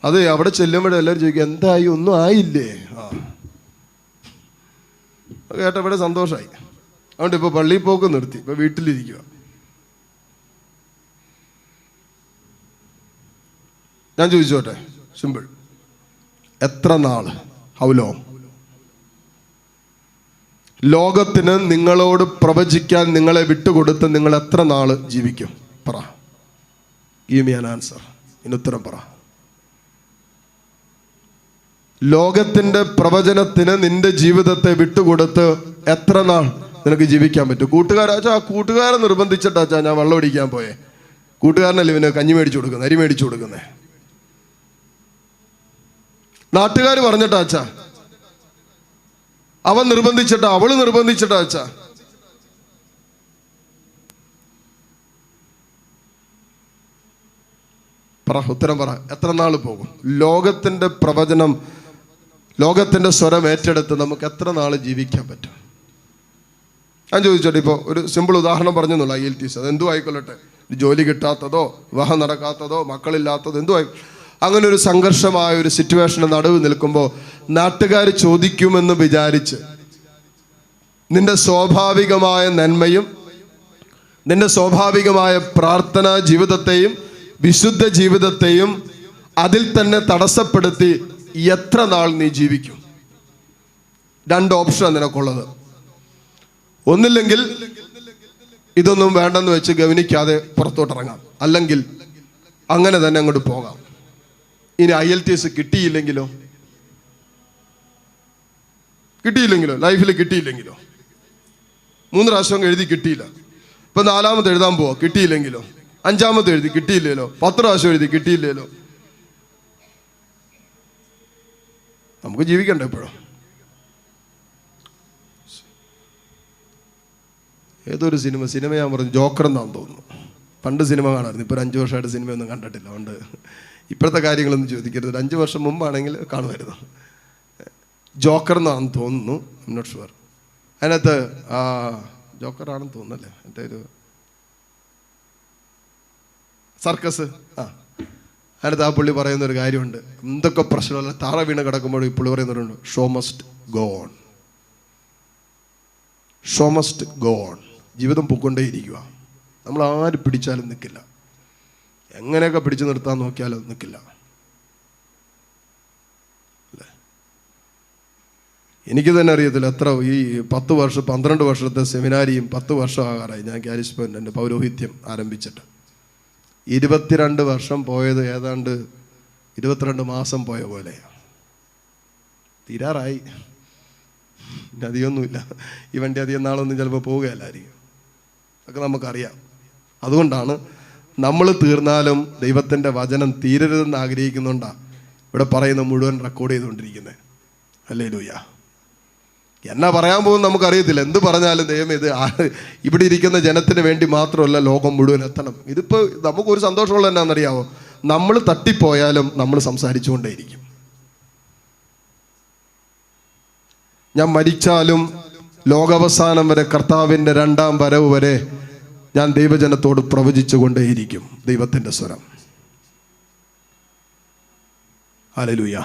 [SPEAKER 1] അത് അവിടെ ചെല്ലുമ്പോഴേ എല്ലാവരും ചോദിക്കും, എന്തായി, ഒന്നും ആയില്ലേ? കേട്ടവിടെ സന്തോഷമായി. അതുകൊണ്ട് ഇപ്പൊ പള്ളിയിൽ പോക്ക് നിർത്തി, ഇപ്പൊ വീട്ടിലിരിക്കുക. ഞാൻ ചോദിച്ചോട്ടെ, സിമ്പിൾ. എത്ര നാള്? How long? ലോകത്തിന് നിങ്ങളോട് പ്രവചിക്കാൻ നിങ്ങളെ വിട്ടുകൊടുത്ത് നിങ്ങൾ എത്ര നാള് ജീവിക്കും? പറ. Give me an answer. ഇന്നുത്തരം പറ. ലോകത്തിന്റെ പ്രവചനത്തിന് നിന്റെ ജീവിതത്തെ വിട്ടുകൊടുത്ത് എത്ര നാൾ നിനക്ക് ജീവിക്കാൻ പറ്റും? കൂട്ടുകാരാച്ചാ, കൂട്ടുകാരെ നിർബന്ധിച്ചിട്ടാച്ചാ ഞാൻ വെള്ളം അടിക്കാൻ പോയേ. കൂട്ടുകാരനല്ലേ ഇവന് കഞ്ഞി മേടിച്ചു കൊടുക്കുന്നത്, അരി മേടിച്ചു കൊടുക്കുന്നേ. നാട്ടുകാർ പറഞ്ഞിട്ടാച്ചാ, അവൻ നിർബന്ധിച്ചിട്ടാ, അവള് നിർബന്ധിച്ചിട്ടാച്ചാ. പറ, ഉത്തരം പറ. എത്ര നാൾ പോകും? ലോകത്തിന്റെ പ്രവചനം, ലോകത്തിന്റെ സ്വരം ഏറ്റെടുത്ത് നമുക്ക് എത്ര നാൾ ജീവിക്കാൻ പറ്റും? ഞാൻ ചോദിച്ചോട്ടെ, ഇപ്പോൾ ഒരു സിമ്പിൾ ഉദാഹരണം പറഞ്ഞെന്നുള്ള IELTS. അതെന്തും ആയിക്കൊള്ളട്ടെ. ജോലി കിട്ടാത്തതോ, വിവാഹം നടക്കാത്തതോ, മക്കളില്ലാത്തതോ, എന്തും ആയി. അങ്ങനെ ഒരു സംഘർഷമായ ഒരു സിറ്റുവേഷന് നടുവ് നിൽക്കുമ്പോൾ നാട്ടുകാർ ചോദിക്കുമെന്ന് വിചാരിച്ച് നിന്റെ സ്വാഭാവികമായ നന്മയും നിന്റെ സ്വാഭാവികമായ പ്രാർത്ഥനാ ജീവിതത്തെയും വിശുദ്ധ ജീവിതത്തെയും അതിൽ തന്നെ തടസ്സപ്പെടുത്തി എത്ര നാൾ നീ ജീവിക്കും? 2 ഓപ്ഷൻ നിനക്കുള്ളത്. ഒന്നില്ലെങ്കിൽ ഇതൊന്നും വേണ്ടെന്ന് വെച്ച് ഗവനിക്കാതെ പുറത്തോട്ടിറങ്ങാം, അല്ലെങ്കിൽ അങ്ങനെ തന്നെ അങ്ങോട്ട് പോകാം. ഇനി IELTS കിട്ടിയില്ലെങ്കിലോ? ലൈഫിൽ കിട്ടിയില്ലെങ്കിലോ? 3 പ്രാവശ്യം എഴുതി കിട്ടിയില്ല, ഇപ്പൊ 4ാമത് എഴുതാൻ പോവാ, കിട്ടിയില്ലെങ്കിലോ? 5ാമത് എഴുതി കിട്ടിയില്ലല്ലോ, 10 പ്രാവശ്യം എഴുതി കിട്ടിയില്ലല്ലോ? നമുക്ക് ജീവിക്കണ്ടേ എപ്പോഴും? ഏതൊരു സിനിമ ഞാൻ പറഞ്ഞു, ജോക്കർ എന്നാന്ന് തോന്നുന്നു. പണ്ട് സിനിമ കാണാറുണ്ട്, ഇപ്പോൾ 5 വർഷമായിട്ട് സിനിമയൊന്നും കണ്ടിട്ടില്ല. അതുകൊണ്ട് ഇപ്പോഴത്തെ കാര്യങ്ങളൊന്നും ചോദിക്കരുത്. 5 വർഷം മുമ്പാണെങ്കിൽ കാണുമായിരുന്നു. ജോക്കർ എന്നാണെന്ന് തോന്നുന്നു, ഐ എം നോട്ട് ഷുവർ. അതിനകത്ത് ജോക്കർ ആണെന്ന് തോന്നുന്നല്ലേ, എൻ്റെ ഒരു സർക്കസ്. അതിനകത്ത് ആ പുള്ളി പറയുന്നൊരു കാര്യമുണ്ട്. എന്തൊക്കെ പ്രശ്നമല്ല, താഴെ വീണ് കിടക്കുമ്പോഴും ഈ പുള്ളി പറയുന്നവരുണ്ട്, show must go on. Show must go on. ജീവിതം പൊക്കൊണ്ടേയിരിക്കുക. നമ്മൾ ആര് പിടിച്ചാലും നിൽക്കില്ല. എങ്ങനെയൊക്കെ പിടിച്ചു നിർത്താൻ നോക്കിയാലും നിൽക്കില്ല. അല്ലേ? എനിക്ക് തന്നെ അറിയത്തില്ല എത്ര ഈ 10 വർഷം 12 വർഷത്തെ സെമിനാരിയും 10 വർഷം ആകാറായി ഞാൻ കാരിസ് പോയിന്റ് എൻ്റെ പൗരോഹിത്യം ആരംഭിച്ചിട്ട്. 22 വർഷം പോയത് ഏതാണ്ട് 22 മാസം പോയ പോലെയാണ്. തീരാറായി. അധികമൊന്നുമില്ല. ഈ വണ്ടി അധികം നാളൊന്നും ചിലപ്പോൾ പോവുകയല്ലായിരിക്കും. അതൊക്കെ നമുക്കറിയാം. അതുകൊണ്ടാണ് നമ്മൾ തീർന്നാലും ദൈവത്തിൻ്റെ വചനം തീരരുതെന്ന് ആഗ്രഹിക്കുന്നുണ്ടാണ് ഇവിടെ പറയുന്ന മുഴുവൻ റെക്കോർഡ് ചെയ്തുകൊണ്ടിരിക്കുന്നത്. ഹല്ലേലൂയ. എന്നാ പറയാൻ പോകുന്നത് നമുക്കറിയത്തില്ല. എന്ത് പറഞ്ഞാലും ദൈവം ഇത് ഇവിടെ ഇരിക്കുന്ന ജനത്തിന് വേണ്ടി മാത്രമല്ല, ലോകം മുഴുവൻ എത്തണം. ഇതിപ്പോൾ നമുക്കൊരു സന്തോഷമുള്ള എന്നാണെന്നറിയാമോ? നമ്മൾ തട്ടിപ്പോയാലും നമ്മൾ സംസാരിച്ചുകൊണ്ടേയിരിക്കും. ഞാൻ മരിച്ചാലും ലോകാവസാനം വരെ, കർത്താവിൻ്റെ രണ്ടാം വരവ് വരെ ഞാൻ ദൈവജനത്തോട് പ്രവചിച്ചു കൊണ്ടേയിരിക്കും ദൈവത്തിൻ്റെ സ്വരം. ഹല്ലേലൂയ.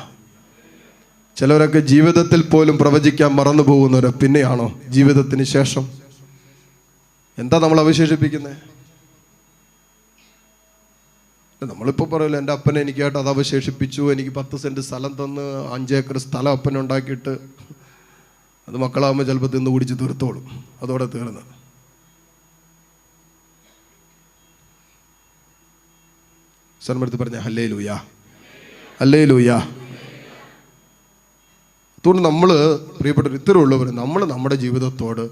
[SPEAKER 1] ചിലവരൊക്കെ ജീവിതത്തിൽ പോലും പ്രവചിക്കാൻ മറന്നു പോകുന്നവരോ പിന്നെയാണോ ജീവിതത്തിന് ശേഷം? എന്താ നമ്മൾ അവശേഷിപ്പിക്കുന്നത്? നമ്മളിപ്പോൾ പറയല്ലോ, എൻ്റെ അപ്പനെ എനിക്കായിട്ട് അത് അവശേഷിപ്പിച്ചു, എനിക്ക് 10 സെൻറ്റ് സ്ഥലം തന്ന് 5 ഏക്കർ സ്ഥലം അപ്പനുണ്ടാക്കിയിട്ട് അത് മക്കളാകുമ്പോൾ ചിലപ്പോൾ തിന്ന് കുടിച്ച് തീർത്തോളും, അതോടെ തീർന്ന്. സ്വരമെടുത്ത് പറഞ്ഞ ഹല്ലേലൂയ, ഹല്ലേലൂയ. അതുകൊണ്ട് നമ്മൾ പ്രിയപ്പെട്ടവർ, ഇത്തരമുള്ളവർ നമ്മൾ നമ്മുടെ ജീവിതത്തോട്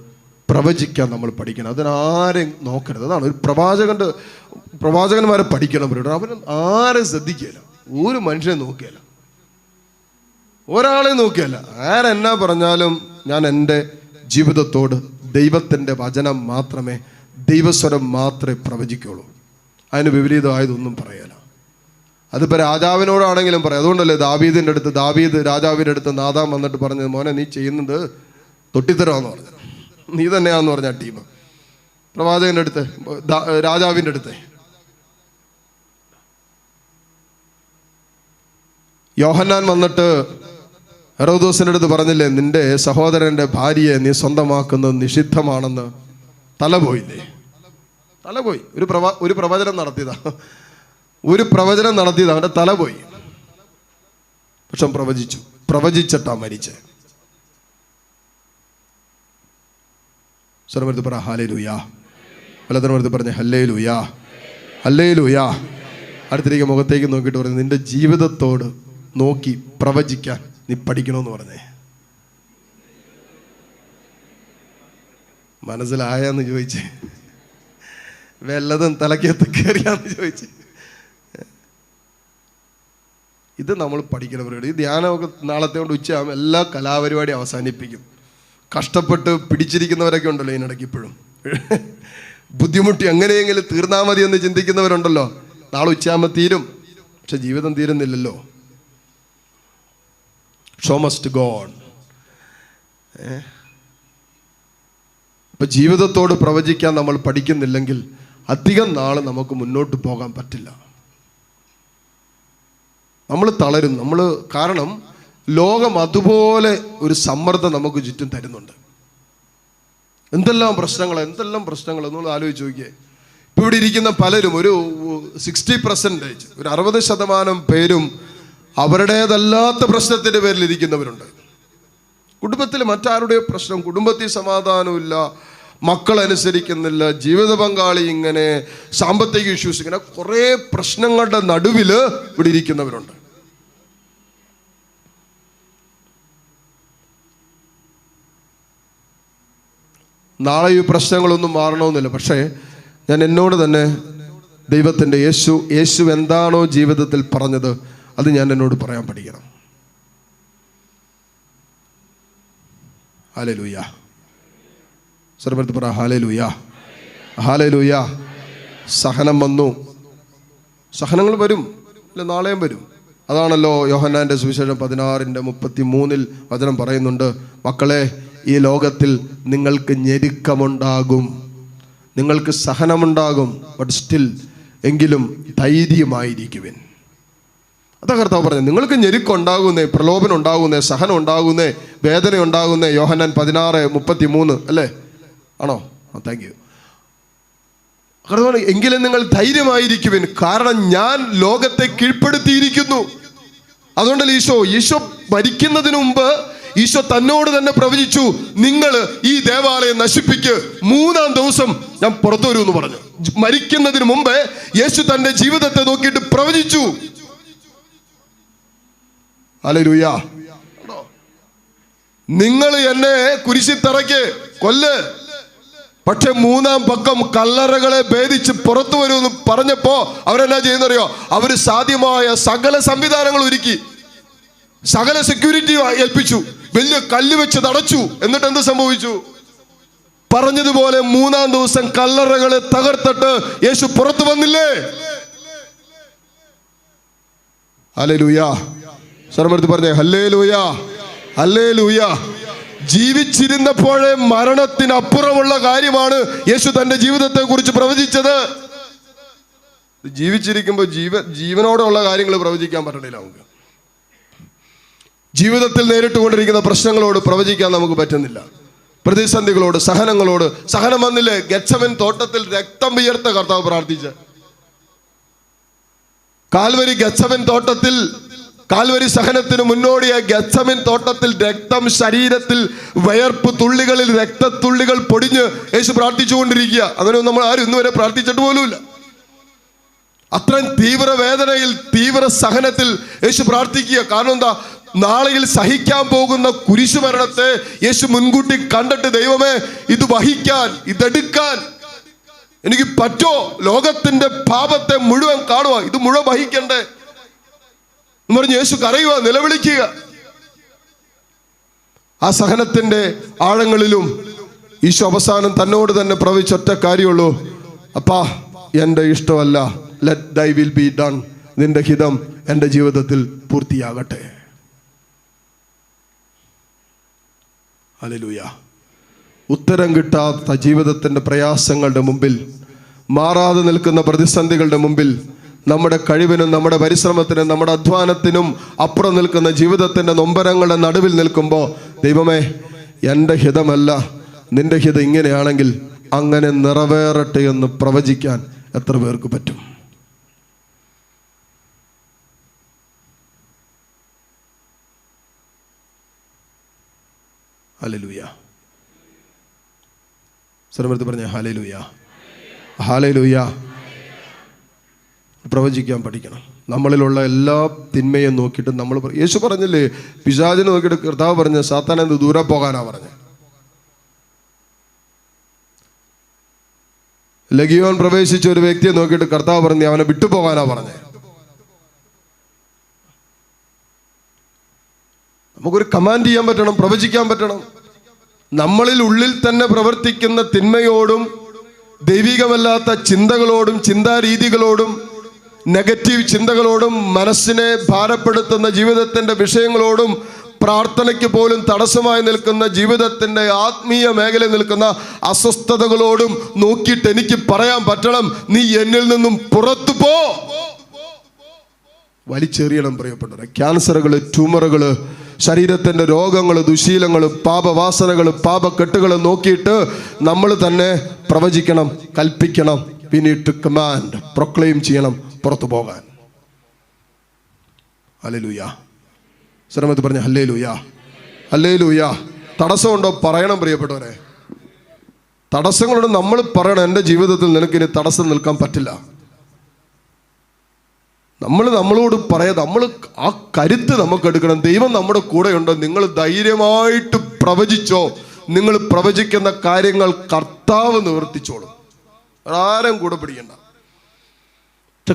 [SPEAKER 1] പ്രവചിക്കാൻ നമ്മൾ പഠിക്കണം. അതിനാരെയും നോക്കരുത്. അതാണ് ഒരു പ്രവാചകന്മാരെ പഠിക്കണം. അവൻ ആരെയും ശ്രദ്ധിക്കുകയില്ല, ഒരു മനുഷ്യനെ നോക്കുകയില്ല, ഒരാളെ നോക്കുകയില്ല. ആരെന്നാ പറഞ്ഞാലും ഞാൻ എൻ്റെ ജീവിതത്തോട് ദൈവത്തിൻ്റെ വചനം മാത്രമേ, ദൈവസ്വരം മാത്രമേ പ്രവചിക്കുള്ളൂ. അതിന് വിപരീതമായതൊന്നും പറയല. അതിപ്പോൾ രാജാവിനോടാണെങ്കിലും പറയാം. അതുകൊണ്ടല്ലേ ദാവീദ് രാജാവിൻ്റെ അടുത്ത് നാഥാൻ വന്നിട്ട് പറഞ്ഞത്, മോനെ നീ ചെയ്യുന്നത് തൊട്ടിത്തരാന്ന് പറഞ്ഞു. നീ തന്നെയാന്ന് പറഞ്ഞ ടീം പ്രവാചകൻ്റെ അടുത്ത്, രാജാവിൻ്റെ അടുത്ത്. യോഹന്നാൻ വന്നിട്ട് ഹെരോദോസിൻ്റെ അടുത്ത് പറഞ്ഞില്ലേ, നിന്റെ സഹോദരൻ്റെ ഭാര്യയെ നീ സ്വന്തമാക്കുന്നത് നിഷിദ്ധമാണെന്ന്. തലപോയില്ലേ? തലപോയി. ഒരു പ്രവചനം നടത്തിയതാ, അവൻ്റെ തല പോയി. പക്ഷെ പ്രവചിച്ചിട്ടാ മരിച്ചേ. സ്വരമെടുത്ത് പറ ഹല്ലേലൂയ. വലതരമെടുത്ത് പറഞ്ഞ ഹല്ലേലൂയ, ഹല്ലേലൂയ. അടുത്തിരിക്കുക മുഖത്തേക്ക് നോക്കിയിട്ട് പറഞ്ഞു, നിന്റെ ജീവിതത്തോട് നോക്കി പ്രവചിക്കാൻ നീ പഠിക്കണമെന്ന് പറഞ്ഞേ. മനസ്സിലായെന്ന് ചോദിച്ചേ, വല്ലതും തലക്കകത്ത് കയറിയാന്ന് ചോദിച്ചേ. ഇത് നമ്മൾ പഠിക്കുന്ന പരിപാടി. ഈ ധ്യാനമൊക്കെ നാളത്തെ കൊണ്ട് ഉച്ചയാകുമ്പോൾ എല്ലാ കലാപരിപാടിയും അവസാനിപ്പിക്കും. കഷ്ടപ്പെട്ട് പിടിച്ചിരിക്കുന്നവരൊക്കെ ഉണ്ടല്ലോ ഇതിനിടയ്ക്ക്, ഇപ്പോഴും ബുദ്ധിമുട്ടി എങ്ങനെയെങ്കിലും തീർന്നാൽ മതി എന്ന് ചിന്തിക്കുന്നവരുണ്ടല്ലോ. നാളെ ഉച്ചയാകുമ്പോൾ തീരും, പക്ഷെ ജീവിതം തീരുന്നില്ലല്ലോ. Show must go on. ഇപ്പം ജീവിതത്തോട് പ്രവചിക്കാൻ നമ്മൾ പഠിക്കുന്നില്ലെങ്കിൽ അധികം നാൾ നമുക്ക് മുന്നോട്ട് പോകാൻ പറ്റില്ല. നമ്മൾ തളരും. കാരണം ലോകം അതുപോലെ ഒരു സമ്മർദ്ദം നമുക്ക് ചുറ്റും തരുന്നുണ്ട്. എന്തെല്ലാം പ്രശ്നങ്ങൾ എന്നൊന്ന് ആലോചിച്ച് നോക്കിയേ. ഇപ്പം ഇവിടെ ഇരിക്കുന്ന പലരും, ഒരു 60%, ഒരു 60% പേരും അവരുടേതല്ലാത്ത പ്രശ്നത്തിൻ്റെ പേരിൽ ഇരിക്കുന്നവരുണ്ട്. കുടുംബത്തിൽ മറ്റാരുടെയോ പ്രശ്നം, കുടുംബത്തിൽ സമാധാനമില്ല, മക്കളനുസരിക്കുന്നില്ല, ജീവിത പങ്കാളി ഇങ്ങനെ, സാമ്പത്തിക ഇഷ്യൂസ്, ഇങ്ങനെ കുറേ പ്രശ്നങ്ങളുടെ നടുവിൽ ഇവിടെ ഇരിക്കുന്നവരുണ്ട്. നാളെ ഈ പ്രശ്നങ്ങളൊന്നും മാറണമെന്നില്ല. പക്ഷേ ഞാൻ എന്നോട് തന്നെ ദൈവത്തിൻ്റെ യേശു എന്താണോ ജീവിതത്തിൽ പറഞ്ഞത് അത് ഞാൻ എന്നോട് പറയാൻ പഠിക്കണം. ഹല്ലേലൂയ. സർവ്വത്ത് പറ ഹല്ലേലൂയ, ഹല്ലേലൂയ. സഹനം വന്നു, സഹനങ്ങൾ വരും, അല്ല നാളെയും വരും. അതാണല്ലോ യോഹന്നാൻ്റെ സുവിശേഷം 16:33 വചനം പറയുന്നുണ്ട്, മക്കളെ ഈ ലോകത്തിൽ നിങ്ങൾക്ക് ഞെരുക്കമുണ്ടാകും, നിങ്ങൾക്ക് സഹനമുണ്ടാകും, ബട്ട് സ്റ്റിൽ എങ്കിലും ധൈര്യമായിരിക്കുവിൻ. അതാ കർത്താവ് പറഞ്ഞത്. നിങ്ങൾക്ക് ഞെരുക്കുണ്ടാകുന്നേ, പ്രലോഭനം ഉണ്ടാകുന്നേ, സഹനം ഉണ്ടാകുന്നേ, വേദന ഉണ്ടാകുന്നേ. യോഹന്നാൻ 16:33 അല്ലേ? ആണോ? Thank you. കർത്താവ് എങ്കിലും നിങ്ങൾ ധൈര്യമായിരിക്കുവിൻ, കാരണം ഞാൻ ലോകത്തെ കീഴ്പ്പെടുത്തിയിരിക്കുന്നു. അതുകൊണ്ടല്ലേ ഈശോ മരിക്കുന്നതിന് മുമ്പ് ഈശോ തന്നോട് തന്നെ പ്രവചിച്ചു, നിങ്ങൾ ഈ ദേവാലയം നശിപ്പിക്ക്, 3-ാം ദിവസം ഞാൻ പുറത്തു വരുമെന്ന് പറഞ്ഞു. മരിക്കുന്നതിന് മുമ്പ് യേശു തന്റെ ജീവിതത്തെ നോക്കിയിട്ട് പ്രവചിച്ചു. ഹല്ലേലൂയ. നിങ്ങൾ എന്നെ കുരിശിൽ തറയ്ക്ക് കൊല്ല്, പക്ഷെ മൂന്നാം പക്കം കല്ലറകളെ ഭേദിച്ച് പുറത്തു വരുമെന്ന് പറഞ്ഞപ്പോ അവരെന്നാ ചെയ്യുന്നറിയോ? അവര് സാധ്യമായ സകല സംവിധാനങ്ങൾ ഒരുക്കി, സകല സെക്യൂരിറ്റി ഏൽപ്പിച്ചു, വലിയ കല്ല് വെച്ച് തടച്ചു. എന്നിട്ട് എന്ത് സംഭവിച്ചു? പറഞ്ഞതുപോലെ മൂന്നാം ദിവസം കല്ലറകളെ തകർത്തിട്ട് യേശു പുറത്തു വന്നില്ലേ? ഹല്ലേലൂയ. സ്വരമെടുത്ത് പറഞ്ഞേ ഹല്ലേലൂയ, ഹല്ലേലൂയ. ജീവിച്ചിരുന്നപ്പോഴേ മരണത്തിനപ്പുറമുള്ള കാര്യമാണ് യേശു തന്റെ ജീവിതത്തെ കുറിച്ച് പ്രവചിച്ചത്. ജീവിച്ചിരിക്കുമ്പോൾ ജീവനോടുള്ള കാര്യങ്ങൾ പ്രവചിക്കാൻ പറ്റണില്ല നമുക്ക്. ജീവിതത്തിൽ നേരിട്ടുകൊണ്ടിരിക്കുന്ന പ്രശ്നങ്ങളോട് പ്രവചിക്കാൻ നമുക്ക് പറ്റുന്നില്ല. പ്രതിസന്ധികളോട്, സഹനങ്ങളോട്. സഹനം വന്നില്ലേ? ഗെത്സമൻ തോട്ടത്തിൽ രക്തം വിയർത്ത കർത്താവ് പ്രാർത്ഥിച്ച്. കാൽവരി ഗെത്സമൻ തോട്ടത്തിൽ, കാൽവരി സഹനത്തിന് മുന്നോടിയായ ഗെത്സമൻ തോട്ടത്തിൽ രക്തം, ശരീരത്തിൽ വയർപ്പ് തുള്ളികളിൽ രക്തത്തുള്ളികൾ പൊടിഞ്ഞ് യേശു പ്രാർത്ഥിച്ചുകൊണ്ടിരിക്കുക. അങ്ങനെ നമ്മൾ ആരും ഇന്നുവരെ പ്രാർത്ഥിച്ചിട്ട് പോലുമില്ല. അത്രയും തീവ്ര വേദനയിൽ, തീവ്ര സഹനത്തിൽ യേശു പ്രാർത്ഥിക്കുക. കാരണം എന്താ? നാളെയിൽ സഹിക്കാൻ പോകുന്ന കുരിശുമരണത്തെ യേശു മുൻകൂട്ടി കണ്ടിട്ട്, ദൈവമേ ഇത് വഹിക്കാൻ, ഇതെടുക്കാൻ എനിക്ക് പറ്റോ? ലോകത്തിന്റെ പാപത്തെ മുഴുവൻ കാണുക, ഇത് മുഴുവൻ വഹിക്കണ്ടേ എന്ന് പറഞ്ഞ് യേശു കരയുക, നിലവിളിക്കുക. ആ സഹനത്തിന്റെ ആഴങ്ങളിലും ഈശോ അവസാനം തന്നോട് തന്നെ പ്രവചിച്ച ഒറ്റ കാര്യമുള്ളൂ: അപ്പാ, എൻ്റെ ഇഷ്ടമല്ല, ലെറ്റ് ദൈ വിൽ ബി ഡൺ. നിന്റെ ഹിതം എൻ്റെ ജീവിതത്തിൽ പൂർത്തിയാകട്ടെ. ഹല്ലേലൂയ. ഉത്തരം കിട്ടാത്ത ജീവിതത്തിൻ്റെ പ്രയാസങ്ങളുടെ മുമ്പിൽ, മാറാതെ നിൽക്കുന്ന പ്രതിസന്ധികളുടെ മുമ്പിൽ, നമ്മുടെ കഴിവിനും നമ്മുടെ പരിശ്രമത്തിനും നമ്മുടെ അധ്വാനത്തിനും അപ്പുറം നിൽക്കുന്ന ജീവിതത്തിൻ്റെ നൊമ്പരങ്ങളുടെ നടുവിൽ നിൽക്കുമ്പോൾ, ദൈവമേ എൻ്റെ ഹിതമല്ല, നിന്റെ ഹിതം ഇങ്ങനെയാണെങ്കിൽ അങ്ങനെ നിറവേറട്ടെ എന്ന് പ്രവചിക്കാൻ എത്ര പേർക്ക് പറ്റും? ഹല്ലേലൂയ. സ്വരമെടുത്ത് പറഞ്ഞേ ഹല്ലേലൂയ, ഹല്ലേലൂയ. പ്രവചിക്കാൻ പഠിക്കണം. നമ്മളിലുള്ള എല്ലാ തിന്മയും നോക്കിയിട്ട് നമ്മൾ, യേശു പറഞ്ഞില്ലേ, പിശാചിനെ നോക്കിയിട്ട് കർത്താവ് പറഞ്ഞ, സാത്താനെ ദൂരെ പോകാനാ പറഞ്ഞത്. ലഗിയോൻ പ്രവേശിച്ച ഒരു വ്യക്തിയെ നോക്കിയിട്ട് കർത്താവ് പറഞ്ഞു, അവനെ വിട്ടുപോകാനാ പറഞ്ഞത്. നമുക്കൊരു കമാൻഡ് ചെയ്യാൻ പറ്റണം, പ്രവചിക്കാൻ പറ്റണം. നമ്മളിൽ ഉള്ളിൽ തന്നെ പ്രവർത്തിക്കുന്ന തിന്മയോടും ദൈവികമല്ലാത്ത ചിന്തകളോടും ചിന്താരീതികളോടും നെഗറ്റീവ് ചിന്തകളോടും മനസ്സിനെ ഭാരപ്പെടുത്തുന്ന ജീവിതത്തിൻ്റെ വിഷയങ്ങളോടും പ്രാർത്ഥനയ്ക്ക് പോലും തടസ്സമായി നിൽക്കുന്ന ജീവിതത്തിൻ്റെ ആത്മീയ മേഖലയിൽ നിൽക്കുന്ന അസ്വസ്ഥതകളോടും നോക്കിയിട്ട് എനിക്ക് പറയാൻ പറ്റണം, നീ എന്നിൽ നിന്നും പുറത്തു പോ. വലിച്ചെറിയണം പ്രിയപ്പെട്ടവരെ. ക്യാൻസറുകൾ, ട്യൂമറുകൾ, ശരീരത്തിൻ്റെ രോഗങ്ങൾ, ദുശീലങ്ങൾ, പാപവാസനകൾ, പാപക്കെട്ടുകൾ നോക്കിയിട്ട് നമ്മൾ തന്നെ പ്രവചിക്കണം, കൽപ്പിക്കണം. we need to command, proclaim ചെയ്യണം, പുറത്തു പോകാൻ. ഹല്ലേലൂയ. ശ്രമത്തിൽ പറഞ്ഞ ഹല്ലേലൂയ, ഹല്ലേലൂയ. തടസ്സമുണ്ടോ? പറയണം പ്രിയപ്പെട്ടവരെ. തടസ്സങ്ങളോട് നമ്മൾ പറയണം, എൻ്റെ ജീവിതത്തിൽ നിനക്കിനി തടസ്സം നിൽക്കാൻ പറ്റില്ല. നമ്മളോട് പറയാം, നമ്മൾ ആ കരുത്ത് നമുക്ക് എടുക്കണം. ദൈവം നമ്മുടെ കൂടെയുണ്ടോ? നിങ്ങൾ ധൈര്യമായിട്ട് പ്രവചിച്ചോ. നിങ്ങൾ പ്രവചിക്കുന്ന കാര്യങ്ങൾ കർത്താവ് നിവർത്തിച്ചോളും. ആരും കൂടെ പിടിക്കണ്ട.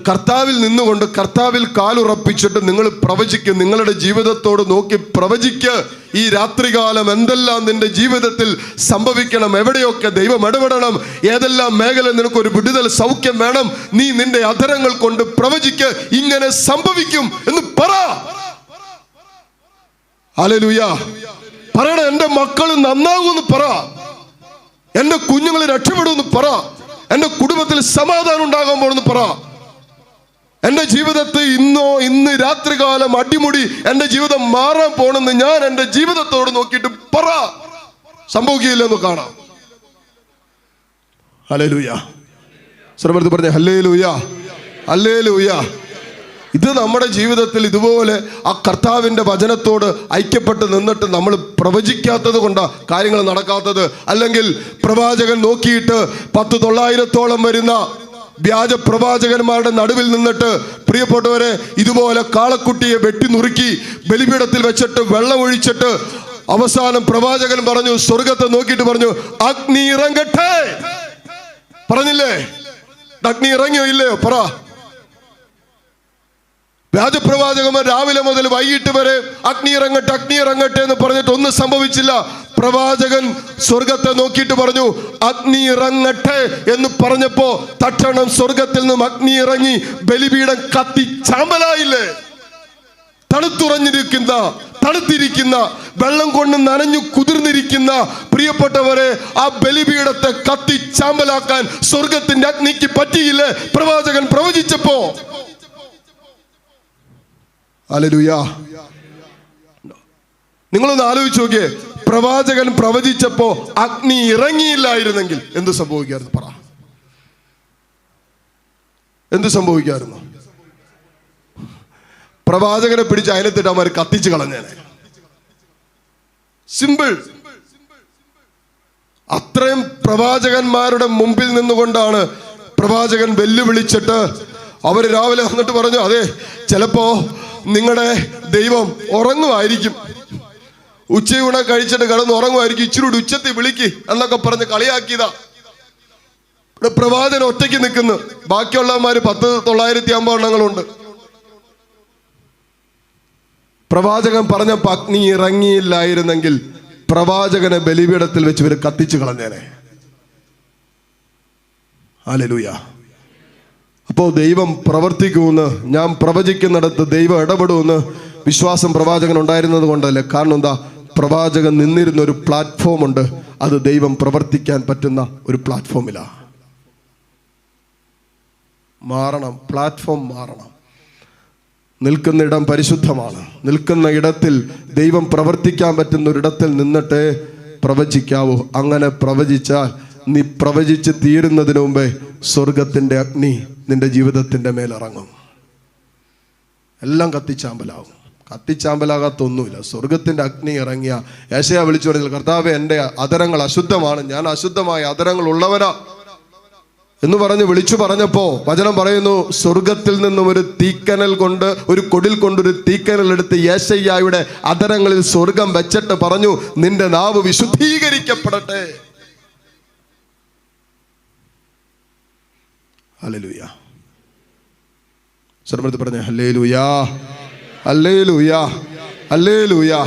[SPEAKER 1] കർത്താവിൽ നിന്നുകൊണ്ട്, കർത്താവിൽ കാലുറപ്പിച്ചിട്ട് നിങ്ങൾ പ്രവചിക്കും. നിങ്ങളുടെ ജീവിതത്തോട് നോക്കി പ്രവചിക്ക്. ഈ രാത്രികാലം എന്തെല്ലാം നിന്റെ ജീവിതത്തിൽ സംഭവിക്കണം, എവിടെയൊക്കെ ദൈവം ഇടപെടണം, ഏതെല്ലാം മേഖല നിനക്കൊരു വിടുതൽ സൗഖ്യം വേണം, നീ നിന്റെ അധരങ്ങൾ കൊണ്ട് പ്രവചിക്ക്. ഇങ്ങനെ സംഭവിക്കും എന്ന് പറ. ഹല്ലേലൂയ. പറയണം, എൻ്റെ മക്കൾ നന്നാകുമെന്ന് പറ, എൻ്റെ കുഞ്ഞുങ്ങൾ രക്ഷപ്പെടുമെന്ന് പറ, എൻ്റെ കുടുംബത്തിൽ സമാധാനം ഉണ്ടാകാൻ പോണെന്ന് പറ. എൻ്റെ ജീവിതത്തിൽ ഇന്ന് രാത്രികാലം അടിമുടി എൻ്റെ ജീവിതം മാറാൻ പോണെന്ന് ഞാൻ എൻ്റെ ജീവിതത്തോട് നോക്കിയിട്ട് പറ. സംഭവിക്കില്ലെന്ന് കാണാം. ഹല്ലേലൂയ. ശ്രമത്തിൽ പറഞ്ഞ ഹല്ലേലൂയ, ഹല്ലേലൂയ. ഇത് നമ്മുടെ ജീവിതത്തിൽ ഇതുപോലെ ആ കർത്താവിൻ്റെ വചനത്തോട് ഐക്യപ്പെട്ട് നിന്നിട്ട് നമ്മൾ പ്രവചിക്കാത്തത് കൊണ്ടാണ് കാര്യങ്ങൾ നടക്കാത്തത്. അല്ലെങ്കിൽ പ്രവാചകൻ നോക്കിയിട്ട് 10,900 വരുന്ന വ്യാജ പ്രവാചകന്മാരുടെ നടുവിൽ നിന്നിട്ട്, പ്രിയപ്പെട്ടവരെ, ഇതുപോലെ കാളക്കുട്ടിയെ വെട്ടി നുറുക്കി ബലിപീഠത്തിൽ വെച്ചിട്ട് വെള്ളം ഒഴിച്ചിട്ട് അവസാനം പ്രവാചകൻ പറഞ്ഞു, സ്വർഗത്തെ നോക്കിയിട്ട് പറഞ്ഞു, അഗ്നി ഇറങ്ങട്ടെ. പറഞ്ഞില്ലേ? അഗ്നി ഇറങ്ങിയോ ഇല്ലയോ? പറ. വ്യാജപ്രവാചകന്മാർ രാവിലെ മുതൽ വൈകിട്ട് വരെ അഗ്നി ഇറങ്ങട്ടെ, അഗ്നി ഇറങ്ങട്ടെ എന്ന് പറഞ്ഞിട്ട് ഒന്നും സംഭവിച്ചില്ല. പ്രവാചകൻ സ്വർഗത്തെ നോക്കിയിട്ട് പറഞ്ഞു, അഗ്നി ഇറങ്ങട്ടെ എന്ന് പറഞ്ഞപ്പോ തക്ഷണം സ്വർഗത്തിൽ നിന്നും അഗ്നി ഇറങ്ങി ബലിപീഠം കത്തി ചാമ്പലായില്ലേ? തണുത്തിരിക്കുന്ന വെള്ളം കൊണ്ട് നനഞ്ഞു കുതിർന്നിരിക്കുന്ന പ്രിയപ്പെട്ടവരെ, ആ ബലിപീഠത്തെ കത്തി ചാമ്പലാക്കാൻ സ്വർഗത്തിന്റെ അഗ്നിക്ക് പറ്റിയില്ലേ പ്രവാചകൻ പ്രവചിച്ചപ്പോ? ഹല്ലേലൂയ. നിങ്ങളൊന്ന് ആലോചിച്ച് നോക്കിയേ, പ്രവാചകൻ പ്രവചിച്ചപ്പോ അഗ്നി ഇറങ്ങിയില്ലായിരുന്നെങ്കിൽ എന്ത് സംഭവിക്കായിരുന്നു? പറ, എന്ത് സംഭവിക്കായിരുന്നു? പ്രവാചകനെ പിടിച്ച് അയലത്തിട്ട് അവന്മാർ കത്തിച്ചു കളഞ്ഞേനെ. സിമ്പിൾ. അത്രയും പ്രവാചകന്മാരുടെ മുമ്പിൽ നിന്നുകൊണ്ടാണ് പ്രവാചകൻ വെല്ലുവിളിച്ചിട്ട് അവര് രാവിലെ വന്നിട്ട് പറഞ്ഞു, അതെ, ചിലപ്പോ നിങ്ങളുടെ ദൈവം ഉറങ്ങുമായിരിക്കും, ഉച്ചയൂണ കഴിച്ചിട്ട് കിടന്ന് ഉറങ്ങുമായിരിക്കും, ഇച്ചിരി ഉച്ചത്തിൽ വിളിക്ക് എന്നൊക്കെ പറഞ്ഞ് കളിയാക്കിയതാ. ഇവിടെ പ്രവാചകൻ ഒറ്റയ്ക്ക് നിൽക്കുന്നു, ബാക്കിയുള്ളവന്മാര് 10,950 എണ്ണങ്ങളുണ്ട്. പ്രവാചകൻ പറഞ്ഞപ്പോ അഗ്നി ഇറങ്ങിയില്ലായിരുന്നെങ്കിൽ പ്രവാചകനെ ബലിപീഠത്തിൽ വെച്ച് ഇവര് കത്തിച്ചു കളഞ്ഞേനെ. ഹല്ലേലൂയ. അപ്പോൾ ദൈവം പ്രവർത്തിക്കുമെന്ന്, ഞാൻ പ്രവചിക്കുന്നിടത്ത് ദൈവം ഇടപെടുമെന്ന് വിശ്വാസം പ്രവാചകൻ ഉണ്ടായിരുന്നത് കൊണ്ടല്ലേ. കാരണം എന്താ? പ്രവാചകൻ നിന്നിരുന്ന ഒരു പ്ലാറ്റ്ഫോം ഉണ്ട്, അത് ദൈവം പ്രവർത്തിക്കാൻ പറ്റുന്ന ഒരു പ്ലാറ്റ്ഫോമിലാണ്. മാറണം, പ്ലാറ്റ്ഫോം മാറണം. നിൽക്കുന്ന ഇടം പരിശുദ്ധമാണ്. നിൽക്കുന്ന ഇടത്തിൽ ദൈവം പ്രവർത്തിക്കാൻ പറ്റുന്ന ഒരിടത്തിൽ നിന്നിട്ടേ പ്രവചിക്കാവൂ. അങ്ങനെ പ്രവചിച്ചാൽ നീ പ്രവചിച്ച് തീരുന്നതിന് മുമ്പേ സ്വർഗത്തിന്റെ അഗ്നി നിന്റെ ജീവിതത്തിന്റെ മേലിറങ്ങും. എല്ലാം കത്തിച്ചാമ്പലാവും. കത്തിച്ചാമ്പലാകാത്തൊന്നുമില്ല. സ്വർഗത്തിന്റെ അഗ്നി ഇറങ്ങിയ യേശയ്യാ വിളിച്ചു പറഞ്ഞാൽ, കർത്താവേ, എൻ്റെ അധരങ്ങൾ അശുദ്ധമാണ്, ഞാൻ അശുദ്ധമായ അധരങ്ങൾ ഉള്ളവനാ എന്ന് പറഞ്ഞ് വിളിച്ചു പറഞ്ഞപ്പോ വചനം പറയുന്നു, സ്വർഗത്തിൽ നിന്നും ഒരു തീക്കനൽ കൊണ്ട്, ഒരു കൊടിൽ കൊണ്ടൊരു തീക്കനൽ എടുത്ത് യേശയ്യായുടെ അധരങ്ങളിൽ സ്വർഗം വെച്ചിട്ട് പറഞ്ഞു, നിന്റെ നാവ് വിശുദ്ധീകരിക്കപ്പെടട്ടെ. ഹല്ലേലൂയ. സർവ്വത്ത് പറഞ്ഞേ ഹല്ലേലൂയാ, ഹല്ലേലൂയാ, ഹല്ലേലൂയാ.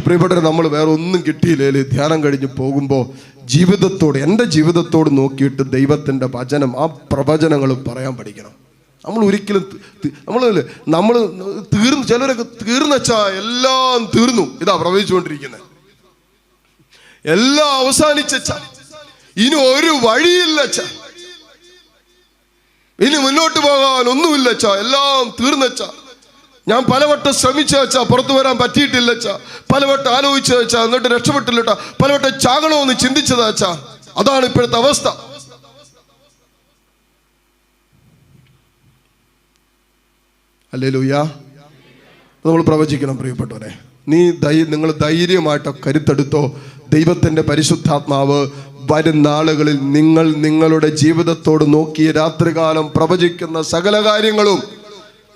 [SPEAKER 1] പ്രിയപ്പെട്ടവരെ, നമ്മൾ വേറെ ഒന്നും കിട്ടിയില്ലേ? ധ്യാനം കഴിഞ്ഞ് പോകുമ്പോൾ ജീവിതത്തോട്, എൻ്റെ ജീവിതത്തോട് നോക്കിയിട്ട് ദൈവത്തിൻ്റെ വചനം, ആ പ്രവചനങ്ങൾ പറയാൻ പഠിക്കണം. നമ്മൾ ഒരിക്കലും നമ്മൾ തീർന്നു, ചിലരൊക്കെ തീർന്നുവെച്ചാ എല്ലാം തീർന്നു, ഇതാ പ്രവചിച്ചുകൊണ്ടിരിക്കുന്നത്, എല്ലാം അവസാനിച്ച, ഇനി ഒരു വഴിയില്ല, ഇനി മുന്നോട്ട് പോകാൻ ഒന്നുമില്ല, എല്ലാം തീർന്നുവെച്ച. ഞാൻ പലവട്ടം ശ്രമിച്ച വെച്ചാ പുറത്തു വരാൻ പറ്റിയിട്ടില്ല, പലവട്ടം ആലോചിച്ച വെച്ചാ എന്നിട്ട് രക്ഷപ്പെട്ടില്ല, പലവട്ടം ചാകണമെന്ന് ചിന്തിച്ചതാ. അതാണ് ഇപ്പോഴത്തെ അവസ്ഥ. ഹല്ലേലൂയ. നമ്മൾ പ്രവചിക്കണം പ്രിയപ്പെട്ടവരെ. നിങ്ങൾ ധൈര്യമായിട്ടോ കരുത്തെടുത്തോ. ദൈവത്തിന്റെ പരിശുദ്ധാത്മാവ് വരും നാളുകളിൽ നിങ്ങൾ നിങ്ങളുടെ ജീവിതത്തോട് നോക്കി രാത്രികാലം പ്രവചിക്കുന്ന സകല കാര്യങ്ങളും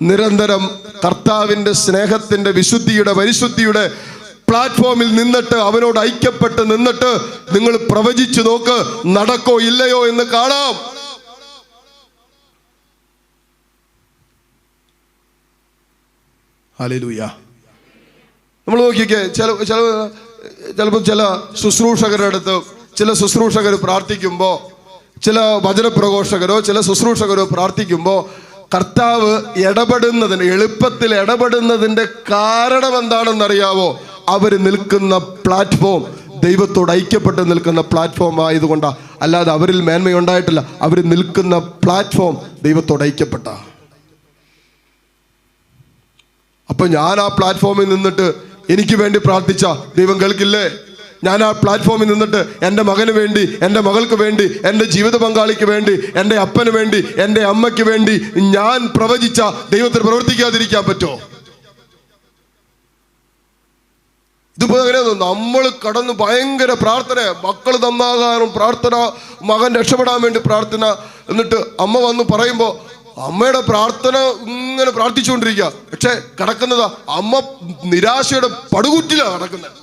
[SPEAKER 1] നിരന്തരം കർത്താവിന്റെ സ്നേഹത്തിന്റെ, വിശുദ്ധിയുടെ, പരിശുദ്ധിയുടെ പ്ലാറ്റ്ഫോമിൽ നിന്നിട്ട്, അവനോട് ഐക്യപ്പെട്ട് നിന്നിട്ട് നിങ്ങൾ പ്രവചിച്ചു നോക്ക്. നടക്കോ ഇല്ലയോ എന്ന് കാണാം. ഹല്ലേലൂയ. നമ്മൾ നോക്കിക്കേ, ചിലപ്പോൾ ചില ശുശ്രൂഷകരുടെ അടുത്ത് ചില ശുശ്രൂഷകർ പ്രാർത്ഥിക്കുമ്പോൾ, ചില വചനപ്രഘോഷകരോ ചില ശുശ്രൂഷകരോ പ്രാർത്ഥിക്കുമ്പോൾ കർത്താവ് ഇടപെടുന്നതിന്, എളുപ്പത്തിൽ ഇടപെടുന്നതിൻ്റെ കാരണം എന്താണെന്നറിയാവോ? അവർ നിൽക്കുന്ന പ്ലാറ്റ്ഫോം ദൈവത്തോട് ഐക്യപ്പെട്ട് നിൽക്കുന്ന പ്ലാറ്റ്ഫോം ആയതുകൊണ്ടാണ്. അല്ലാതെ അവരിൽ മേന്മയുണ്ടായിട്ടില്ല. അവർ നിൽക്കുന്ന പ്ലാറ്റ്ഫോം ദൈവത്തോട് ഐക്യപ്പെട്ട. അപ്പൊ ഞാൻ ആ പ്ലാറ്റ്ഫോമിൽ നിന്നിട്ട് എനിക്ക് വേണ്ടി പ്രാർത്ഥിച്ച ദൈവം കേൾക്കില്ലേ? ഞാൻ ആ പ്ലാറ്റ്ഫോമിൽ നിന്നിട്ട് എൻ്റെ മകന് വേണ്ടി, എൻ്റെ മകൾക്ക് വേണ്ടി, എൻ്റെ ജീവിത പങ്കാളിക്ക് വേണ്ടി, എൻ്റെ അപ്പന് വേണ്ടി, എൻ്റെ അമ്മയ്ക്ക് വേണ്ടി ഞാൻ പ്രവചിച്ച ദൈവത്തിന് പ്രവർത്തിക്കാതിരിക്കാൻ പറ്റുമോ? ഇതിപ്പോ എങ്ങനെയാ? നമ്മൾ കടന്ന് ഭയങ്കര പ്രാർത്ഥന, മക്കൾ നന്നാകാനും പ്രാർത്ഥന, മകൻ രക്ഷപ്പെടാൻ വേണ്ടി പ്രാർത്ഥന. എന്നിട്ട് അമ്മ വന്ന് പറയുമ്പോൾ അമ്മയുടെ പ്രാർത്ഥന ഇങ്ങനെ പ്രാർത്ഥിച്ചുകൊണ്ടിരിക്കുക. പക്ഷെ കിടക്കുന്നതാ, അമ്മ നിരാശയുടെ പടുകുറ്റിലാണ് കിടക്കുന്നത്.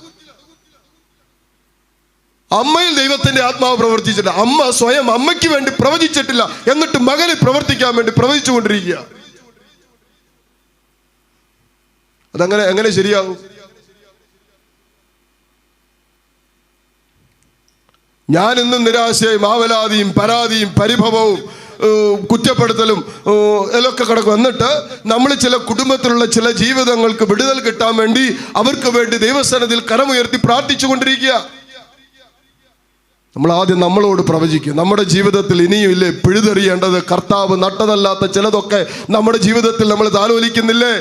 [SPEAKER 1] അമ്മയിൽ ദൈവത്തിന്റെ ആത്മാവ് പ്രവർത്തിച്ചിട്ടില്ല. അമ്മ സ്വയം അമ്മയ്ക്ക് വേണ്ടി പ്രവചിച്ചിട്ടില്ല, എന്നിട്ട് മകനെ പ്രവർത്തിക്കാൻ വേണ്ടി പ്രവചിച്ചു കൊണ്ടിരിക്കുക. അതങ്ങനെ എങ്ങനെ ശരിയാകും? ഞാൻ ഇന്നും നിരാശയും ആവലാതിയും പരാതിയും പരിഭവവും കുറ്റപ്പെടുത്തലും എല്ലൊക്കെ കിടക്കും. എന്നിട്ട് നമ്മൾ ചില കുടുംബത്തിലുള്ള ചില ജീവിതങ്ങൾക്ക് വിടുതൽ കിട്ടാൻ വേണ്ടി അവർക്ക് വേണ്ടി ദൈവസന്നിധിയിൽ കരമുയർത്തി പ്രാർത്ഥിച്ചു കൊണ്ടിരിക്കുക. നമ്മൾ ആദ്യം നമ്മളോട് പ്രവചിക്കും. നമ്മുടെ ജീവിതത്തിൽ ഇനിയും ഇല്ലേ പിഴുതെറിയേണ്ടത്? കർത്താവ് നട്ടതല്ലാത്ത ചിലതൊക്കെ നമ്മുടെ ജീവിതത്തിൽ നമ്മൾ താലോലിക്കുന്നില്ലേ?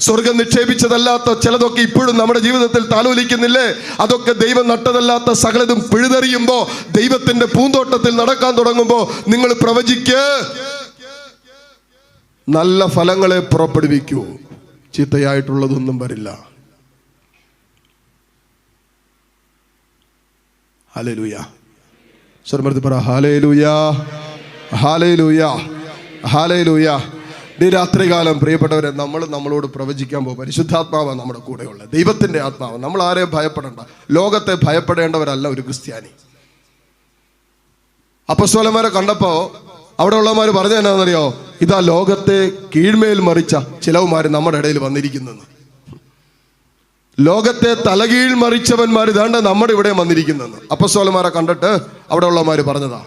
[SPEAKER 1] സ്വർഗം നിക്ഷേപിച്ചതല്ലാത്ത ചിലതൊക്കെ ഇപ്പോഴും നമ്മുടെ ജീവിതത്തിൽ താലോലിക്കുന്നില്ലേ? അതൊക്കെ ദൈവം നട്ടതല്ലാത്ത സകലതും പിഴുതെറിയുമ്പോ, ദൈവത്തിന്റെ പൂന്തോട്ടത്തിൽ നടക്കാൻ തുടങ്ങുമ്പോ നിങ്ങൾ പ്രവചിക്ക്, നല്ല ഫലങ്ങളെ പുറപ്പെടുവിക്കൂ. ചീത്തയായിട്ടുള്ളതൊന്നും വരില്ല. ഹല്ലേലൂയ. സ്വരമർത്തി പറ ഹല്ലേലൂയ, ഹല്ലേലൂയ, ഹല്ലേലൂയ. ഈ രാത്രികാലം പ്രിയപ്പെട്ടവരെ, നമ്മളോട് പ്രവചിക്കാൻ പോകും. പരിശുദ്ധാത്മാവാണ് നമ്മുടെ കൂടെയുള്ള ദൈവത്തിന്റെ ആത്മാവ്. നമ്മൾ ആരെയും ഭയപ്പെടേണ്ട, ലോകത്തെ ഭയപ്പെടേണ്ടവരല്ല ഒരു ക്രിസ്ത്യാനി. അപ്പസ്തോലന്മാരെ കണ്ടപ്പോ അവിടെ ഉള്ളവന്മാർ പറഞ്ഞ എന്നാണെന്നറിയോ? ഇതാ ലോകത്തെ കീഴ്മേൽ മറിച്ച ചിലവന്മാർ നമ്മുടെ ഇടയിൽ വന്നിരിക്കുന്നെന്ന്. ലോകത്തെ തലകീഴ് മറിച്ചവന്മാർ ഇതാണ്ട് നമ്മുടെ ഇവിടെ വന്നിരിക്കുന്നെന്ന് അപ്പസ്തോലന്മാരെ കണ്ടിട്ട് അവിടെ ഉള്ളവന്മാർ പറഞ്ഞതാ.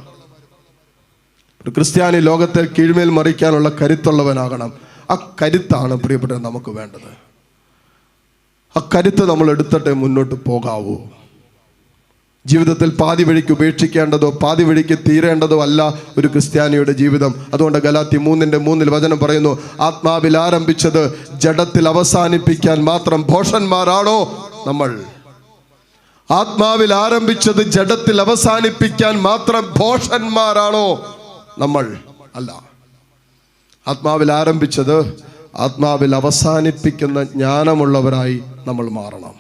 [SPEAKER 1] ഒരു ക്രിസ്ത്യാനി ലോകത്തെ കീഴ്മേൽ മറിക്കാനുള്ള കരുത്തുള്ളവനാകണം. ആ കരുത്താണ് പ്രിയപ്പെട്ട നമുക്ക് വേണ്ടത്. ആ കരുത്ത് നമ്മൾ എടുത്തിട്ടേ മുന്നോട്ട് പോകാവൂ. ജീവിതത്തിൽ പാതി വഴിക്ക് ഉപേക്ഷിക്കേണ്ടതോ പാതി വഴിക്ക് തീരേണ്ടതോ അല്ല ഒരു ക്രിസ്ത്യാനിയുടെ ജീവിതം. അതുകൊണ്ട് ഗലാത്യ 3:3 വചനം പറയുന്നു, ആത്മാവിൽ ആരംഭിച്ചത് ജഡത്തിൽ അവസാനിപ്പിക്കാൻ മാത്രം ഭോഷന്മാരാണോ നമ്മൾ? ആത്മാവിൽ ആരംഭിച്ചത് ജഡത്തിൽ അവസാനിപ്പിക്കാൻ മാത്രം ഭോഷന്മാരാണോ നമ്മൾ? അല്ല. ആത്മാവിൽ ആരംഭിച്ചത് ആത്മാവിൽ അവസാനിപ്പിക്കുന്ന ജ്ഞാനമുള്ളവരായി നമ്മൾ മാറണം.